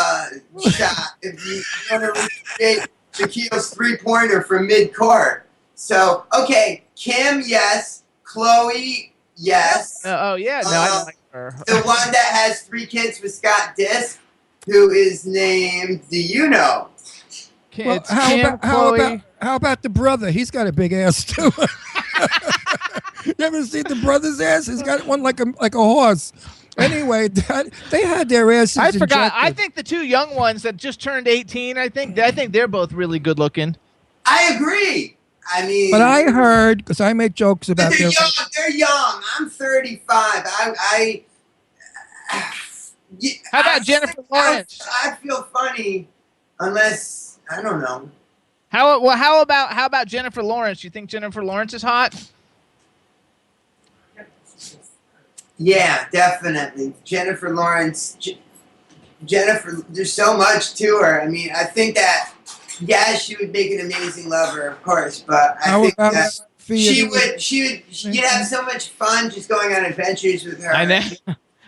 shot, if you want to recreate Shaquille's three-pointer from mid-court. So, okay, Kim, yes. Chloe, yes. Oh yeah, no, I don't like her. The one that has 3 kids with Scott Disk, who is named, do you know? Well, how about the brother? He's got a big ass too. You ever seen the brother's ass? He's got one like a horse. Anyway, they had their asses. I forgot. injected. I think the 2 young ones that just turned 18. I think they're both really good looking. I agree. I mean, But I heard, because I make jokes about they're their. young. They're young. I'm 35. How about Jennifer Lawrence? I feel funny, unless I don't know. How about Jennifer Lawrence? You think Jennifer Lawrence is hot? Yeah, definitely. Jennifer Lawrence. Jennifer, there's so much to her. I mean, I think that, yeah, she would make an amazing lover, of course, but I think that you'd have so much fun just going on adventures with her. I know.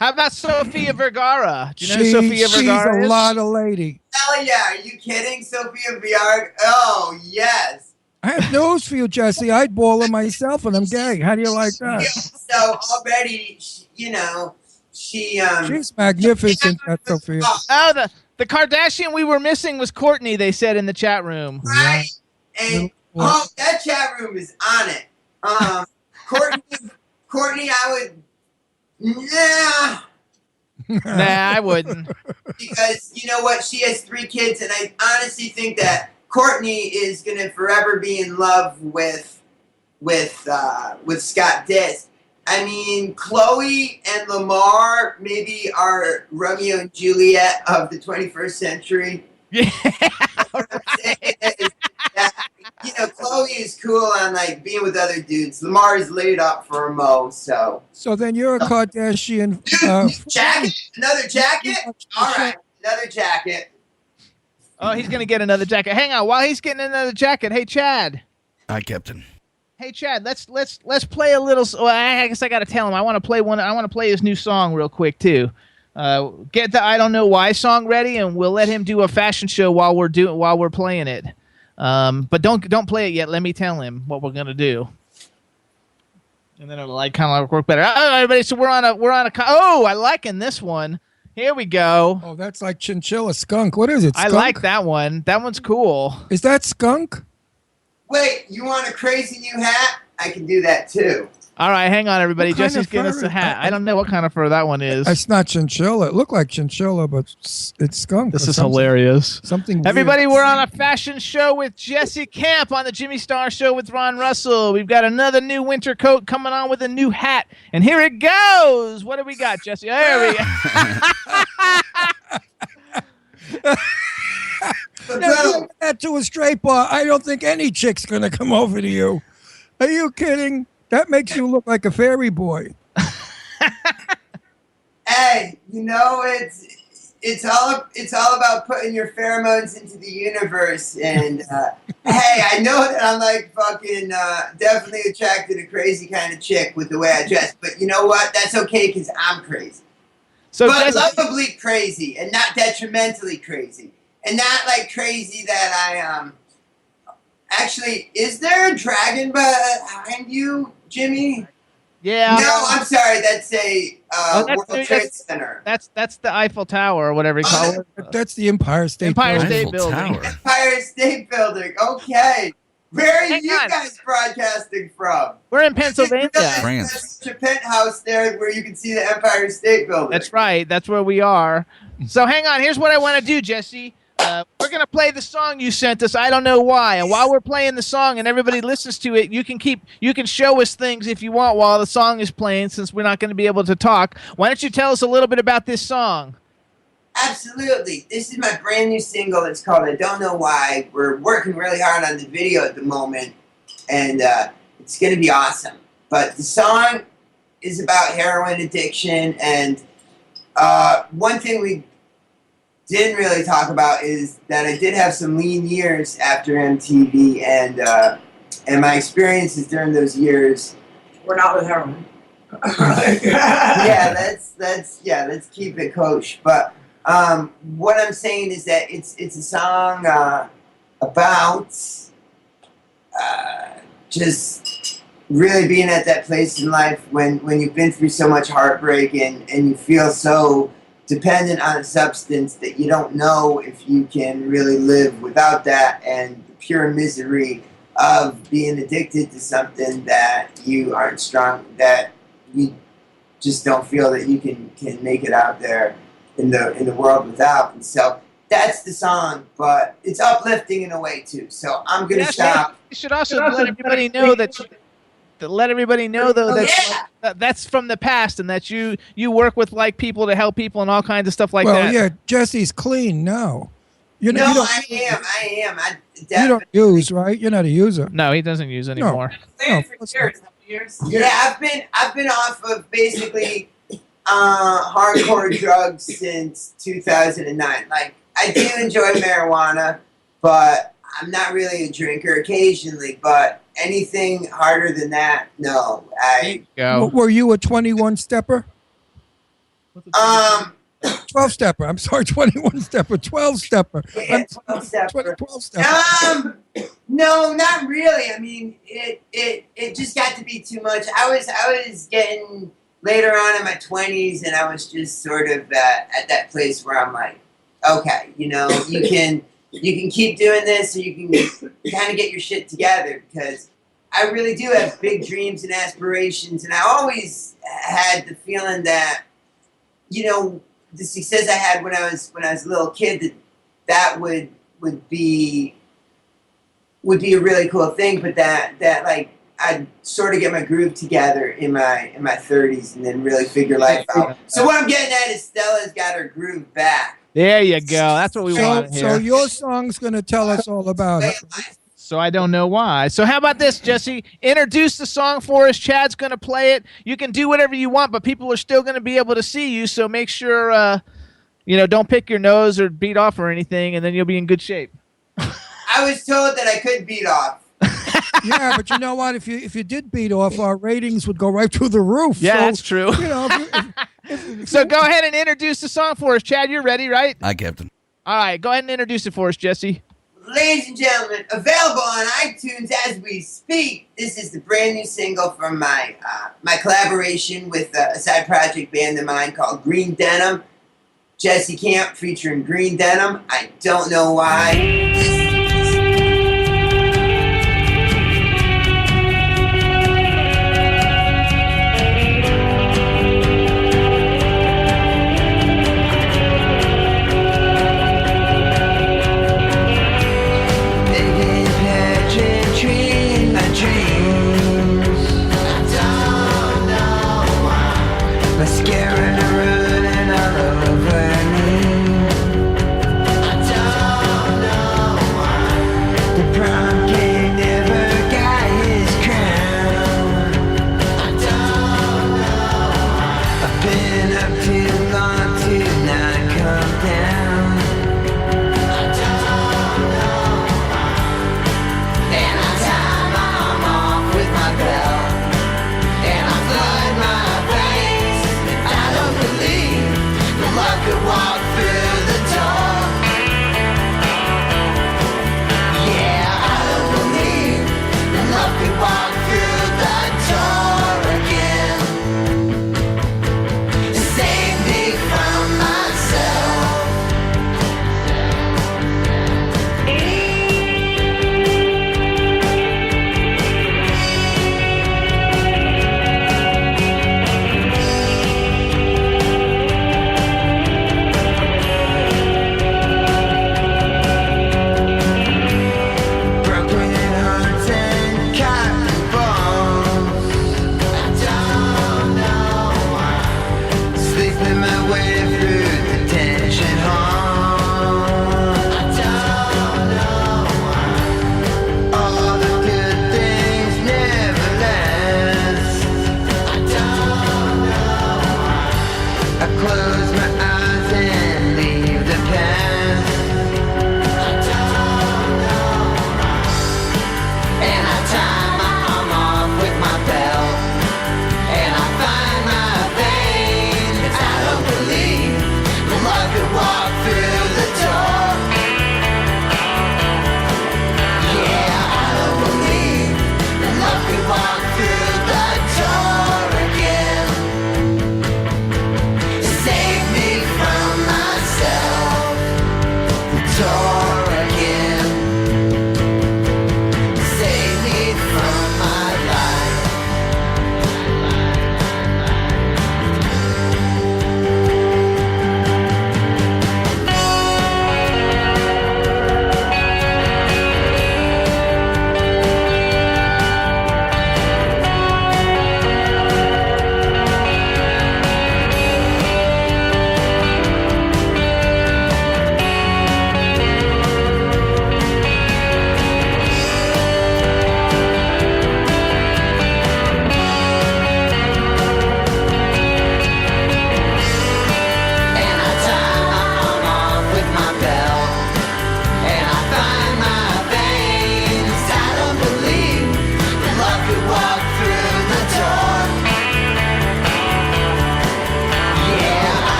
How about Sofia Vergara? Do you know who Sofia Vergara She's a is? lot of lady. Hell yeah, are you kidding? Sofia Vergara? Oh, yes. I have news for you, Jesse. I'd ball her myself, and I'm gay. How do you like that? So already, She's magnificent, that Sophia. Oh, the Kardashian we were missing was Courtney, they said in the chat room. Right. And that chat room is on it. Courtney, I would. Nah. Nah, I wouldn't. Because you know what? She has 3 kids, and I honestly think that Courtney is gonna forever be in love with Scott Disk. I mean, Chloe and Lamar maybe are Romeo and Juliet of the 21st century. Yeah. What I'm saying is that, Chloe is cool on like being with other dudes. Lamar is laid up for a mo, so. So then you're a Kardashian. Jacket? Another jacket? All right, another jacket. Oh, he's gonna get another jacket. Hang on, while he's getting another jacket, hey Chad. Hi, Captain. Hey Chad, let's play a little. Well, I guess I gotta tell him. I want to play one. I want to play his new song real quick too. Get the I Don't Know Why song ready, and we'll let him do a fashion show while we're playing it. But don't play it yet. Let me tell him what we're gonna do, and then it'll kind of work better. All right, everybody. So we're on a. Oh, I liking this one. Here we go. Oh, that's like chinchilla skunk. What is it? I Skunk? like that one. That one's cool. Is that skunk? Wait, you want a crazy new hat? I can do that too. All right, hang on, everybody. What kind Jesse's of getting fur us a is hat. that? I don't know what kind of fur that one is. It's not chinchilla. It looked like chinchilla, but it's skunk. This or is something. hilarious. Something weird. Everybody, we're on a fashion show with Jesse Camp on the Jimmy Star Show with Ron Russell. We've got another new winter coat coming on with a new hat. And here it goes. What do we got, Jesse? There we go. Now, that to a straight bar, I don't think any chick's going to come over to you. Are you kidding? That makes you look like a fairy boy. Hey, it's all about putting your pheromones into the universe. And hey, I know that I'm like fucking definitely attracted to crazy kind of chick with the way I dress. But you know what? That's okay because I'm crazy. So but Jesse, lovably crazy and not detrimentally crazy. And not like crazy that I actually, is there a dragon behind you, Jimmy? yeah. No, I'm sorry. That's a World Trade Center. That's the Eiffel Tower or whatever you call it. That's the Empire State Empire Building. State Eiffel Building. Tower. Empire State Building. Okay. Where are Hang you on. guys broadcasting from? We're in Pennsylvania. France. There's such a penthouse there where you can see the Empire State Building. That's right. That's where we are. So hang on. Here's what I want to do, Jesse. We're going to play the song you sent us. I don't know why. And while we're playing the song and everybody listens to it, you can show us things if you want while the song is playing, since we're not going to be able to talk. Why don't you tell us a little bit about this song? Absolutely. This is my brand new single. It's called I Don't Know Why. We're working really hard on the video at the moment, and it's going to be awesome. But the song is about heroin addiction, and one thing we didn't really talk about is that I did have some lean years after MTV, and my experiences during those years. We're not with heroin. Let's keep it kosher. But what I'm saying is that it's a song about just really being at that place in life when you've been through so much heartbreak and you feel so dependent on a substance that you don't know if you can really live without that, and the pure misery of being addicted to something that you aren't strong, that you just don't feel that you can make it out there in the world without. And so that's the song, but it's uplifting in a way too. So I'm gonna stop. You should also let everybody know that. To let everybody know though that that's from the past, and that you work with like people to help people and all kinds of stuff like that. Well, yeah, Jesse's clean now. I am. You don't use, right? You're not a user. No, he doesn't use anymore. For years. Yeah, I've been off of basically hardcore drugs since 2009. Like, I do enjoy marijuana, but I'm not really a drinker. Occasionally, but anything harder than that, no. Were you a 21 stepper? 12 stepper. I'm sorry, 21 stepper, 12 stepper. Yeah, 12 stepper. 12 stepper. No, not really. I mean, it just got to be too much. I was getting later on in my 20s, and I was just sort of at that place where I'm like, okay, you can keep doing this, or you can kind of get your shit together, because I really do have big dreams and aspirations, and I always had the feeling that, the success I had when I was a little kid, that would be a really cool thing, but that like I'd sort of get my groove together in my 30s and then really figure life out. So what I'm getting at is Stella's got her groove back. There you go. That's what we want to hear. So your song's going to tell us all about it. So I don't know why. So how about this, Jesse? Introduce the song for us. Chad's going to play it. You can do whatever you want, but people are still going to be able to see you. So make sure, don't pick your nose or beat off or anything, and then you'll be in good shape. I was told that I could beat off. Yeah, but you know what? If you did beat off, our ratings would go right through the roof. Yeah, so, that's true. So go ahead and introduce the song for us. Chad, you're ready, right? Hi, Captain. All right, go ahead and introduce it for us, Jesse. Ladies and gentlemen, available on iTunes as we speak. This is the brand new single from my collaboration with a side project band of mine called Green Denim. Jesse Camp featuring Green Denim. I don't know why. Walk through the door. Yeah, I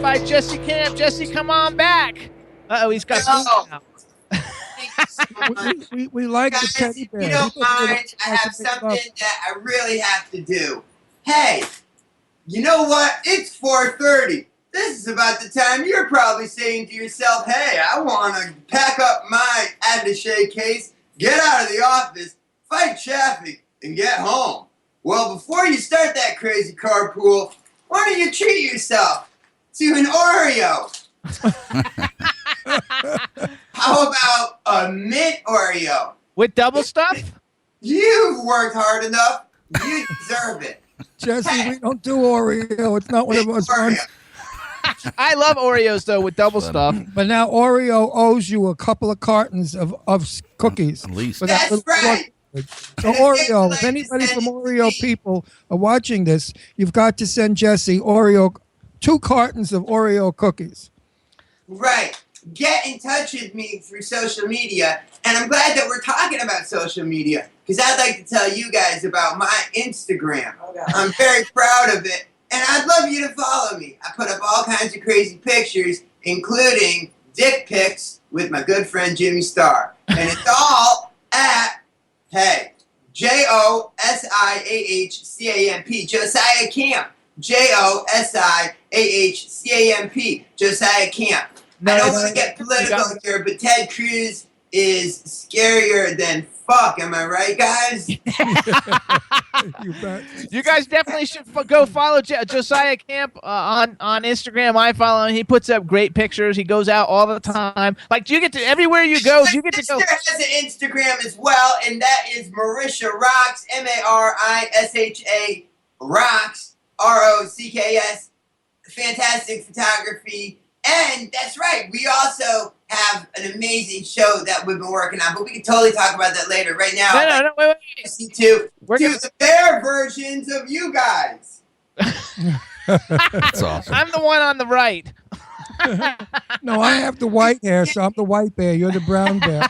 by Jesse Camp. Jesse, come on back. Uh-oh, he's got boots now. We like the Guys, teddy if bear. you don't He doesn't really mind, I like have to pick it something up. that I really have to do. Hey, you know what? It's 4:30. This is about the time you're probably saying to yourself, hey, I want to pack up my attaché case, get out of the office, fight traffic, and get home. Well, before you start that crazy carpool, why don't you treat yourself to an Oreo? How about a mint Oreo? With double stuff? You've worked hard enough. You deserve it. Jesse, we don't do Oreo. It's not one of us. Oreo. I love Oreos, though, with double stuff. But now Oreo owes you a couple of cartons of cookies. At least. for that That's little right. So And Oreo, it's if like anybody you from said, Oreo it's people are watching this, you've got to send Jesse Oreo 2 cartons of Oreo cookies. Right. Get in touch with me through social media. And I'm glad that we're talking about social media because I'd like to tell you guys about my Instagram. I'm very proud of it. And I'd love you to follow me. I put up all kinds of crazy pictures, including dick pics with my good friend Jimmy Starr. And it's all at, hey, JOSIAHCAMP, Josiah Camp. JOSIAHCAMP, Josiah Camp. I don't want to get political here, but Ted Cruz is scarier than fuck. Am I right, guys? You bet. You guys definitely should go follow Josiah Camp on Instagram. I follow him. He puts up great pictures. He goes out all the time. Like, do you get to everywhere you go? Do you get to go? My sister has an Instagram as well, and that is Marisha Rocks, MARISHA Rocks, ROCKS. Fantastic photography. And that's right, we also have an amazing show that we've been working on, but we can totally talk about that later. Right now, No, wait. to their versions of you guys. That's awesome. I'm the one on the right. No, I have the white hair, so I'm the white bear. You're the brown bear.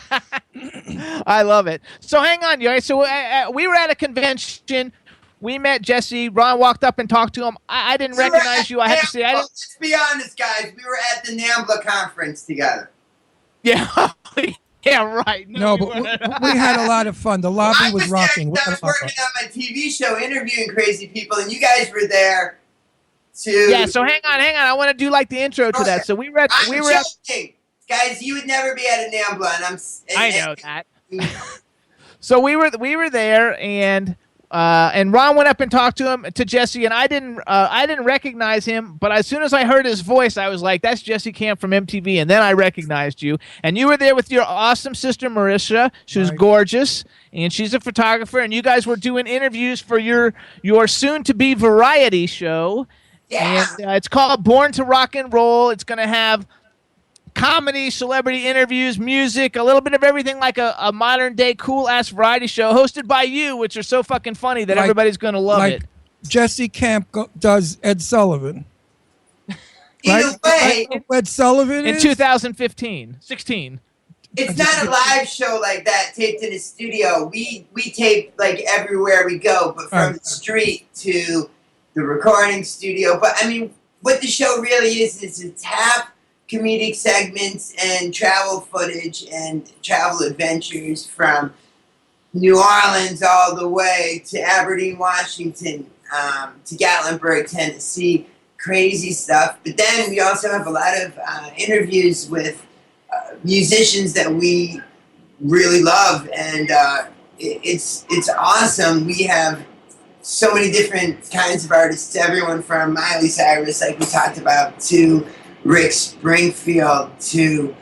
I love it. So hang on, you guys. So we were at a convention. We met Jesse. Ron walked up and talked to him. I didn't recognize you. I have to say, Let's be honest, guys. We were at the NAMBLA conference together. Yeah, yeah, right. No, but we had a lot of fun. The lobby was rocking. I was working on my TV show, interviewing crazy people, and you guys were there to. Yeah. So hang on. I want to do like the intro to that. So we were at. Guys, you would never be at a NAMBLA, and I know that. So we were there, and Ron went up and talked to Jesse, and I didn't recognize him, but as soon as I heard his voice, I was like, that's Jesse Camp from MTV, and then I recognized you, and you were there with your awesome sister Marisha. She was gorgeous, and she's a photographer, and you guys were doing interviews for your soon-to-be variety show, and it's called Born to Rock and Roll. It's going to have comedy, celebrity interviews, music, a little bit of everything, like a modern day cool ass variety show hosted by you, which are so fucking funny that everybody's gonna love it. Jesse Camp does Ed Sullivan. Either way, Ed Sullivan in 2015, 16. It's not a live show like that taped in a studio. We tape like everywhere we go, but from the street to the recording studio. But I mean, what the show really is it's half comedic segments and travel footage and travel adventures from New Orleans all the way to Aberdeen, Washington, to Gatlinburg, Tennessee. Crazy stuff. But then we also have a lot of interviews with musicians that we really love, and it's awesome. We have so many different kinds of artists, everyone from Miley Cyrus, like we talked about, to Rick Springfield, to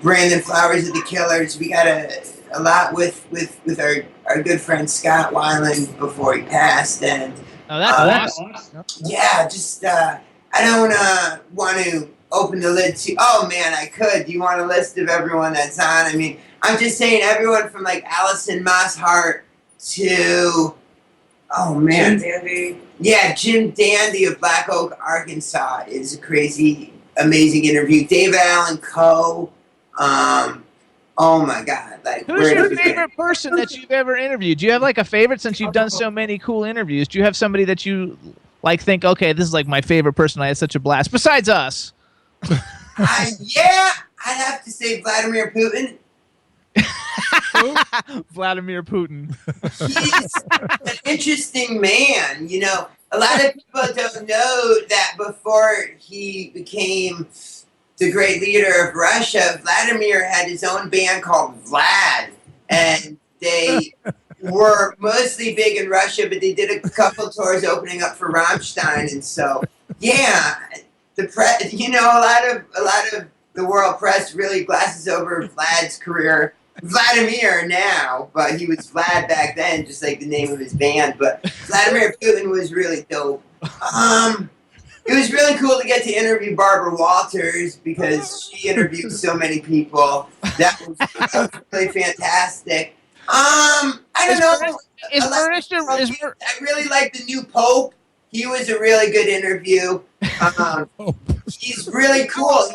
Brandon Flowers of the Killers. We got a lot with our good friend Scott Weiland before he passed, and that's awesome. Yeah, just I don't want to open the lid to. Oh man, I could. Do you want a list of everyone that's on? I mean, I'm just saying everyone from like Allison Mosshart to. Oh man, Jim Dandy. Yeah, Jim Dandy of Black Oak, Arkansas is a crazy, amazing interview. David Allen Coe. Oh my God! Like, who's your favorite person that you've ever interviewed? Do you have like a favorite since you've done so many cool interviews? Do you have somebody that you like think, okay, this is like my favorite person. I had such a blast. Besides us. Yeah, I'd have to say Vladimir Putin. Vladimir Putin. He's an interesting man. You know, a lot of people don't know that before he became the great leader of Russia, Vladimir had his own band called Vlad, and they were mostly big in Russia, but they did a couple tours opening up for Rammstein, and so yeah, a lot of the world press really glasses over Vlad's career. Vladimir now, but he was Vlad back then, just like the name of his band. But Vladimir Putin was really dope. It was really cool to get to interview Barbara Walters because she interviewed so many people. That was really fantastic. I don't know. I really like the new Pope. He was a really good interview. He's really cool.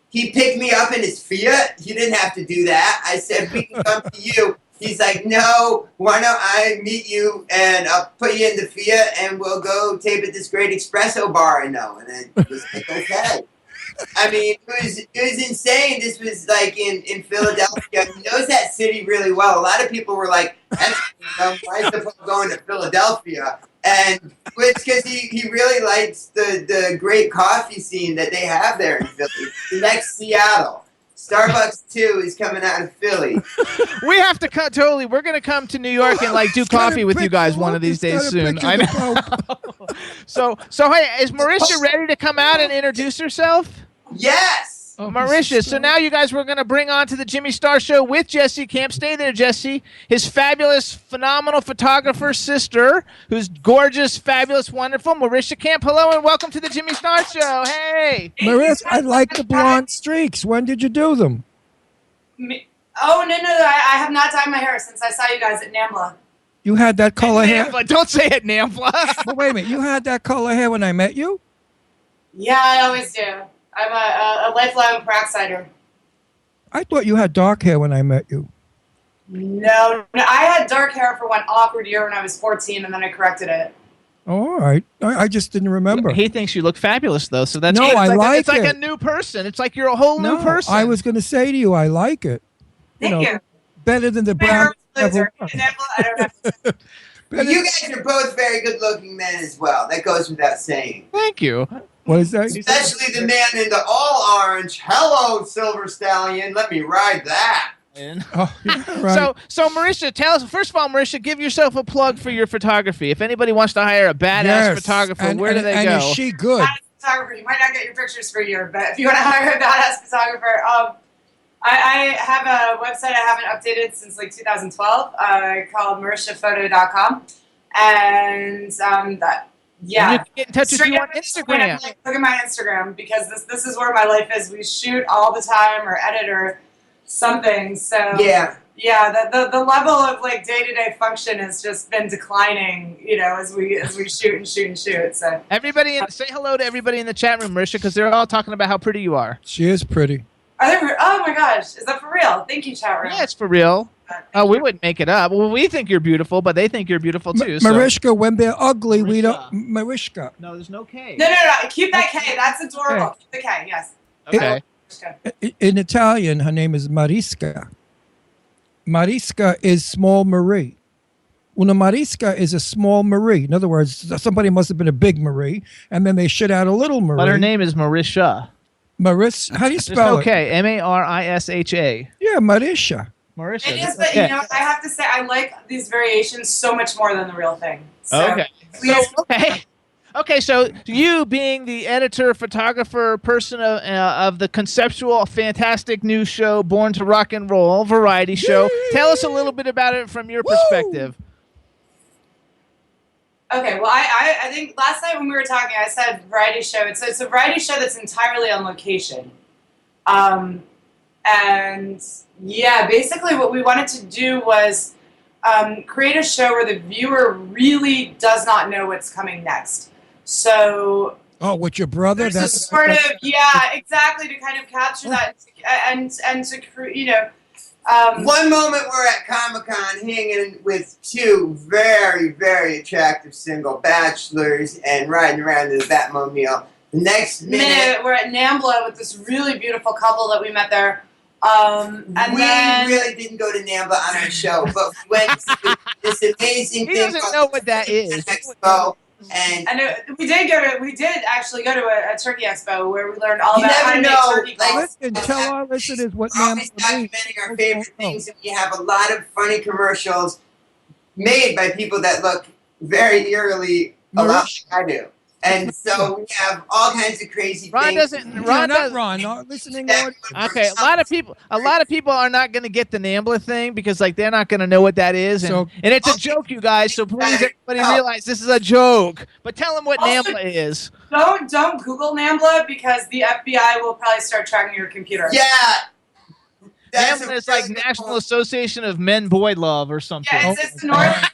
He picked me up in his Fiat. He didn't have to do that. I said, we can come to you. He's like, no, why don't I meet you and I'll put you in the Fiat and we'll go tape at this great espresso bar I know. And I was like, okay. I mean, it was insane. This was like in Philadelphia. He knows that city really well. A lot of people were like, why is the Pope going to Philadelphia? And it's because he really likes the great coffee scene that they have there in Philly. The next Seattle. Starbucks 2 is coming out of Philly. We have to cut totally. We're going to come to New York and like do coffee with you guys one of these days soon. I know. So hey, is Marisha ready to come out and introduce herself? Yes. Marisha, so now you guys were going to bring on to the Jimmy Star Show with Jesse Camp. Stay there, Jesse. His fabulous, phenomenal photographer sister, who's gorgeous, fabulous, wonderful, Marisha Camp. Hello and welcome to the Jimmy Star Show. Hey. Marisha, I like the blonde streaks. When did you do them? Oh, no. I have not dyed my hair since I saw you guys at NAMBLA. You had that color hair? NAMBLA. Don't say it, NAMBLA. But wait a minute. You had that color hair when I met you? Yeah, I always do. I'm a lifelong peroxider. I thought you had dark hair when I met you. No, I had dark hair for one awkward year when I was 14, and then I corrected it. Oh, all right. I just didn't remember. He thinks you look fabulous, though. So that's no, I like it's like a new person. It's like you're a whole new person. I was going to say to you, I like it. Thank you. Better than the brown. I don't have You guys are both very good-looking men as well. That goes without saying. Thank you. What is that? Especially the man in the all-orange. Hello, Silver Stallion. Let me ride that. Oh, yeah, right. So Marisha, tell us, first of all, Marisha, give yourself a plug for your photography. If anybody wants to hire a badass photographer, where do they go? Is she good? Photographer. You might not get your pictures for a year, but if you want to hire a badass photographer, I have a website I haven't updated since like 2012 called marishaphoto.com. And yeah. You can get in touch with you on Instagram. Look at my Instagram because this is where my life is. We shoot all the time or edit or something. So yeah, the level of like day-to-day function has just been declining, as we shoot and shoot and shoot. So everybody, say hello to everybody in the chat room, Marisha, because they're all talking about how pretty you are. She is pretty. Are they? Oh my gosh, is that for real? Thank you, chat room. Yeah, it's for real. We wouldn't make it up. Well, we think you're beautiful, but they think you're beautiful too. Marishka, when they're ugly, we don't. Marishka. No, there's no K. No. Keep that K. That's adorable. Keep the K. Yes. Okay. In Italian, her name is Mariska. Mariska is small Marie. Una Mariska is a small Marie. In other words, somebody must have been a big Marie, and then they shit out a little Marie. But her name is Marisha. How do you spell it? Okay, Marisha. Yeah, Marisha. Marisha. It is, but I have to say, I like these variations so much more than the real thing. So, okay. Okay, so you being the editor, photographer, person of the conceptual, fantastic new show, Born to Rock and Roll variety show, tell us a little bit about it from your perspective. Okay, well, I think last night when we were talking, I said variety show. It's a variety show that's entirely on location. And yeah, basically what we wanted to do was create a show where the viewer really does not know what's coming next. So with your brother? That's sort of, yeah, exactly, to kind of capture that and to One moment we're at Comic-Con hanging with two very, very attractive single bachelors and riding around in the Batmobile. The next minute we're at NAMBLA with this really beautiful couple that we met there. We really didn't go to NAMBLA on our show, but we went to this amazing He thing doesn't called know what that is. Expo. And we did actually go to a turkey expo where we learned all you about how to never make know. turkey calls. Listen, tell our listeners what always NAMBLA means. documenting our favorite things, and we have a lot of funny commercials made by people that look very eerily a lot like I do. And so we have all kinds of crazy things. Listening. Okay, a lot of people are not going to get the NAMBLA thing because like they're not going to know what that is, and it's a joke, you guys. So please, everybody realize this is a joke. But tell them what NAMBLA is. Don't Google NAMBLA because the FBI will probably start tracking your computer. Yeah. NAMBLA is like National Association of Men Boy Love or something. Yeah, it's the North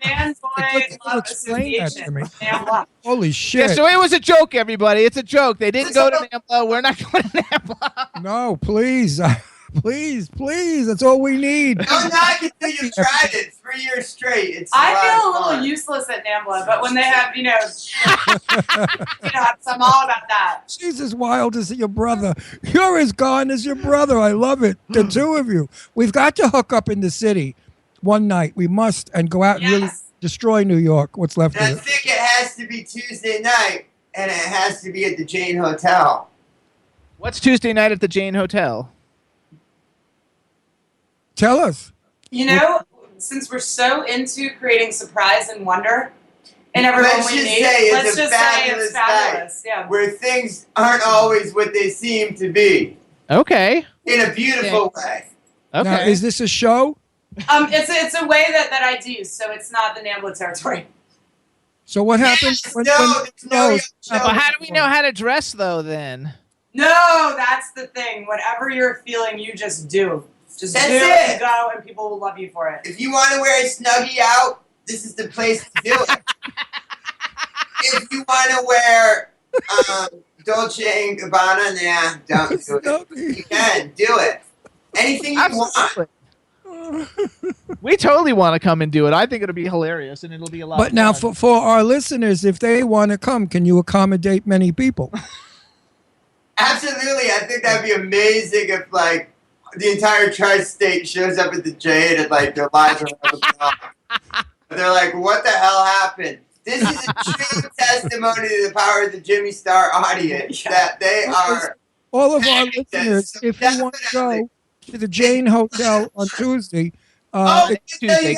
Man Boy Love Explain that to Association. me. NAMBLA. Holy shit. Yeah, so it was a joke, everybody. It's a joke. They didn't go to NAMBLA. We're not going to NAMBLA. No, please. Please. That's all we need. Don't knock it till you've tried it 3 years straight. It's I feel a lot of little fun. useless at NAMBLA, but when they have, I'm all about that. She's as wild as your brother. You're as gone as your brother. I love it. The two of you. We've got to hook up in the city one night. We must and go out and really destroy New York. What's left And I of it. think it has to be Tuesday night, and it has to be at the Jane Hotel. What's Tuesday night at the Jane Hotel? Tell us. Since we're so into creating surprise and wonder in everyone Let's we just meet, say let's it's a just say fabulous it's fabulous. night Yeah. where things aren't always what they seem to be Okay. in a beautiful way. Okay. Now, is this a show? It's a way that I do, so it's not the NAMBLA territory. So what happens Yes, when there's no young But show. how do we know how to dress though then? No, that's the thing. Whatever you're feeling, you just do. Just That's do it. and go, and people will love you for it. If you want to wear a Snuggie out, this is the place to do it. If you want to wear Dolce & Gabbana, nah, don't do it. You can do it. Anything you want. We totally want to come and do it. I think it'll be hilarious and it'll be a lot But of now, fun. for our listeners, if they want to come, can you accommodate many people? Absolutely. I think that'd be amazing if, like, the entire tri-state shows up at the Jade and, like, their lives are on the block. They're like, what the hell happened? This is a true testimony to the power of the Jimmy Star audience, that they are... All of our listeners, if you want to go to the Jane Hotel on Tuesday, Tuesday.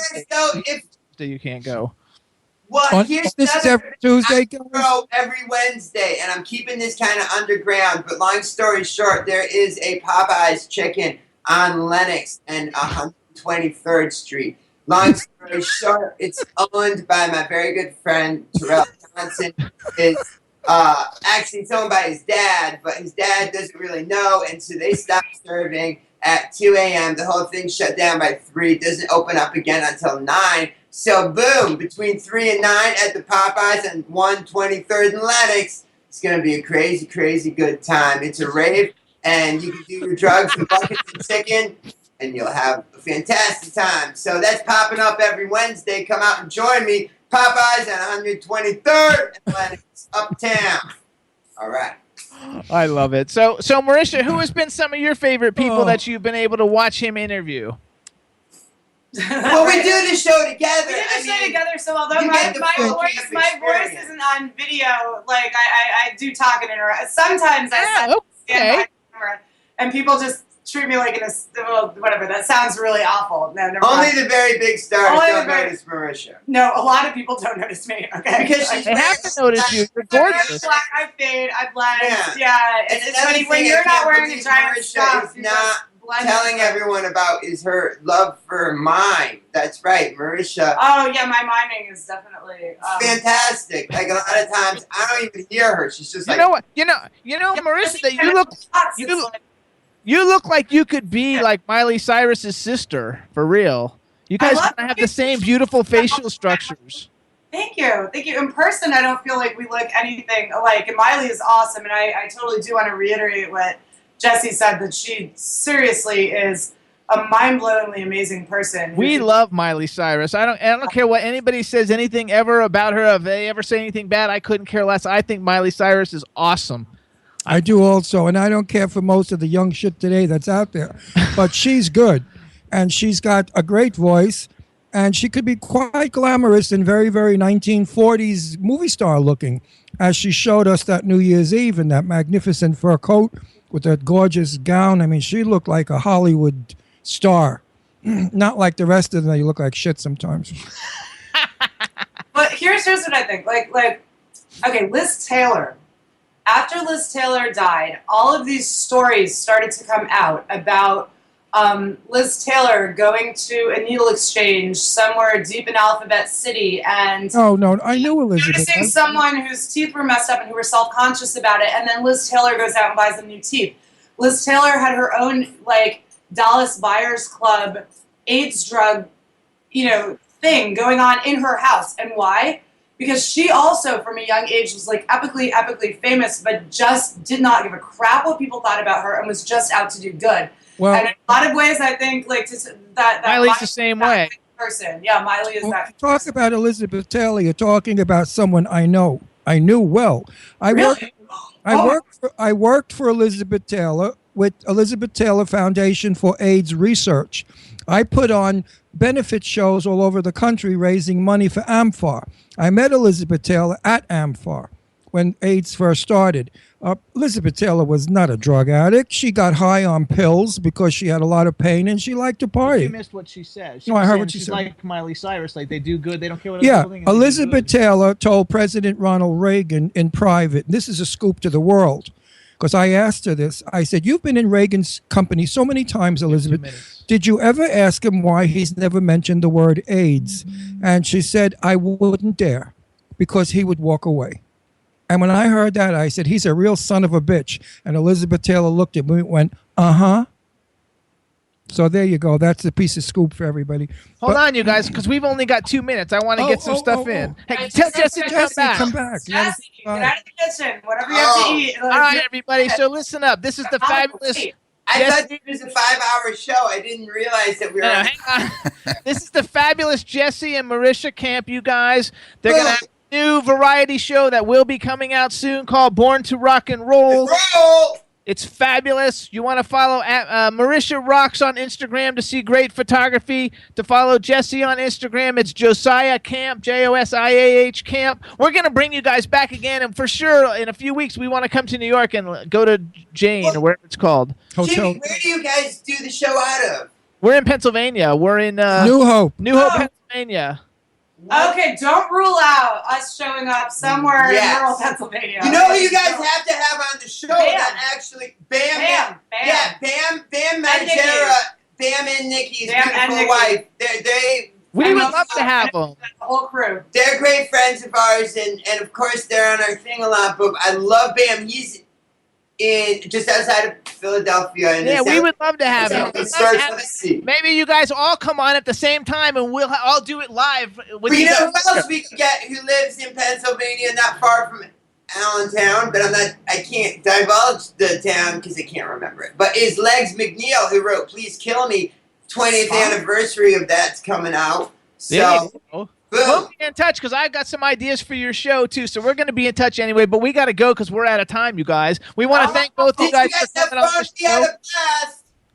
You can't go. Well, here's this is another- every Tuesday, I guys? go every Wednesday, and I'm keeping this kind of underground. But long story short, there is a Popeyes chicken on Lenox and 123rd Street. Long story short, it's owned by my very good friend Terrell Johnson. Actually, it's owned by his dad, but his dad doesn't really know, and so they stopped serving at 2 a.m. The whole thing shut down by 3. Doesn't open up again until 9. So boom, between 3 and 9 at the Popeyes and 123rd and Lenox, it's going to be a crazy, crazy good time. It's a rave, and you can do your drugs and buckets and chicken, and you'll have a fantastic time. So that's popping up every Wednesday. Come out and join me. Popeyes at 123rd and Lenox, uptown. All right. I love it. So Marisha, who has been some of your favorite people that you've been able to watch him interview? Well, we do the show together. We do the show together, so although you my get the full voice camp experience. isn't on video, like I do talk and interact. Sometimes I stand by camera, and people just treat me like whatever. That sounds really awful. No, never Only mind. the very big stars Only don't the very- notice Marisha. No, a lot of people don't notice me. Okay, Because she's They have to notice you. You're gorgeous. I fade. I blend. Yeah. It's And funny another when thing you're I not can't wearing a believe giant Marisha scarf. is You not just blend telling in. everyone about is her love for mime. That's right, Marisha. Oh yeah, my miming is definitely Fantastic. Like a lot of times, I don't even hear her. She's just You like, know what? You know, Marissa, that you look like you could be like Miley Cyrus's sister for real. You guys kind of have the same beautiful facial structures. Thank you. In person, I don't feel like we look anything alike. And Miley is awesome, and I totally do want to reiterate what Jessie said, that she seriously is a mind-blowingly amazing person. We love Miley Cyrus. I don't care what anybody says anything ever about her. If they ever say anything bad, I couldn't care less. I think Miley Cyrus is awesome. I do also, and I don't care for most of the young shit today that's out there, but she's good, and she's got a great voice, and she could be quite glamorous and very, very 1940s movie star looking, as she showed us that New Year's Eve in that magnificent fur coat with that gorgeous gown. I mean, she looked like a Hollywood star, not like the rest of them. You look like shit sometimes. But here's what I think. Okay, Liz Taylor. After Liz Taylor died, all of these stories started to come out about Liz Taylor going to a needle exchange somewhere deep in Alphabet City and No, I knew Elizabeth. noticing someone whose teeth were messed up and who were self-conscious about it, and then Liz Taylor goes out and buys them new teeth. Liz Taylor had her own Dallas Buyers Club AIDS drug, thing going on in her house. And why? Because she also, from a young age, was epically famous, but just did not give a crap what people thought about her and was just out to do good. Well, and in a lot of ways, I think that Miley's the same way. Person, yeah, Miley is that. Talk about Elizabeth Taylor. You're talking about someone I knew well. I worked for Elizabeth Taylor with Elizabeth Taylor Foundation for AIDS Research. I put on benefit shows all over the country raising money for AMFAR. I met Elizabeth Taylor at AMFAR when AIDS first started. Elizabeth Taylor was not a drug addict. She got high on pills because she had a lot of pain and she liked to party. You missed what she said. No, I heard what she said. Like Miley Cyrus, like they do good. They don't care what Yeah, other people think. Elizabeth Taylor told President Ronald Reagan in private, this is a scoop to the world, because I asked her this. I said, you've been in Reagan's company so many times, Elizabeth. Did you ever ask him why he's never mentioned the word AIDS? And she said, I wouldn't dare, because he would walk away. And when I heard that, I said, he's a real son of a bitch. And Elizabeth Taylor looked at me and went, uh-huh. So there you go. That's a piece of scoop for everybody. Hold on, you guys, because we've only got 2 minutes. I want to get some stuff in. Hey, tell Jesse to come back. Come back. Jesse, get out of the kitchen. Whatever you have to eat. All right, everybody. So listen up. This is the fabulous... I thought it was a 5-hour show. I didn't realize that we were... No, hang on. This is the fabulous Jesse and Marisha Camp, you guys. They're going to have a new variety show that will be coming out soon called Born to Rock and Roll. It's fabulous. You want to follow Marisha Rocks on Instagram to see great photography. To follow Jesse on Instagram, it's Josiah Camp, Josiah Camp. We're going to bring you guys back again, and for sure, in a few weeks, we want to come to New York and go to Jane, or wherever it's called. Jimmy, where do you guys do the show out of? We're in Pennsylvania. We're in New Hope, Pennsylvania. Okay, don't rule out us showing up somewhere in rural Pennsylvania. You know who you guys have to have on the show? That actually, Bam. Yeah, Bam Margera, Bam and Nikki's beautiful wife. We would love to have them. The whole crew. They're great friends of ours, and of course they're on our thing a lot. But I love Bam. He's in just outside of Philadelphia. And we would love to have him. Maybe you guys all come on at the same time, and we'll all do it live. But you know who else we could get who lives in Pennsylvania, not far from Allentown, but I can't divulge the town because I can't remember it. But is Legs McNeil, who wrote Please Kill Me, 20th anniversary of that's coming out. So we'll be in touch because I've got some ideas for your show too. So we're going to be in touch anyway, but we got to go because we're out of time, you guys. We want to thank both you guys for coming on the show.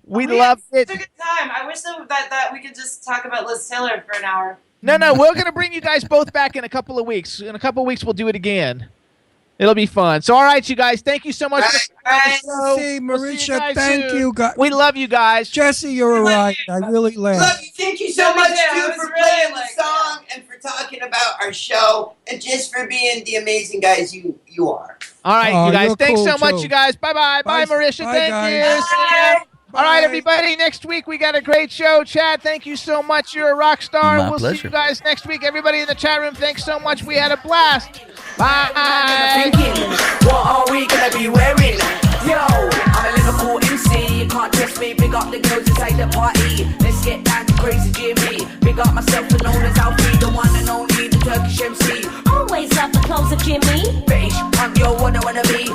We loved it. It's a good time. I wish that we could just talk about Liz Taylor for an hour. No, we're going to bring you guys both back in a couple of weeks. In a couple of weeks, we'll do it again. It'll be fun. So, all right, you guys. Thank you so much for coming on the show. Marisha, thank you. We love you guys. Jesse, you're a riot. I really laughed. Love you. Thank you so much, too, for playing the song and for talking about our show and just for being the amazing guys you are. All right, you guys. Thanks so much, you guys. Bye-bye. Bye, Marisha. Thank you. Bye. All right, everybody. Next week, we got a great show. Chad, thank you so much. You're a rock star. My we'll pleasure. see you guys next week. Everybody in the chat room, thanks so much. We had a blast. Bye. What are we gonna be wearing? Yo, I'm a Liverpool MC. You can't trust me. Big up the girls inside the party. Let's get down to crazy Jimmy. Big up myself and known as Alfie, the one and only, the Turkish MC. Always love the clothes of Jimmy. British, I'm your one I wanna be.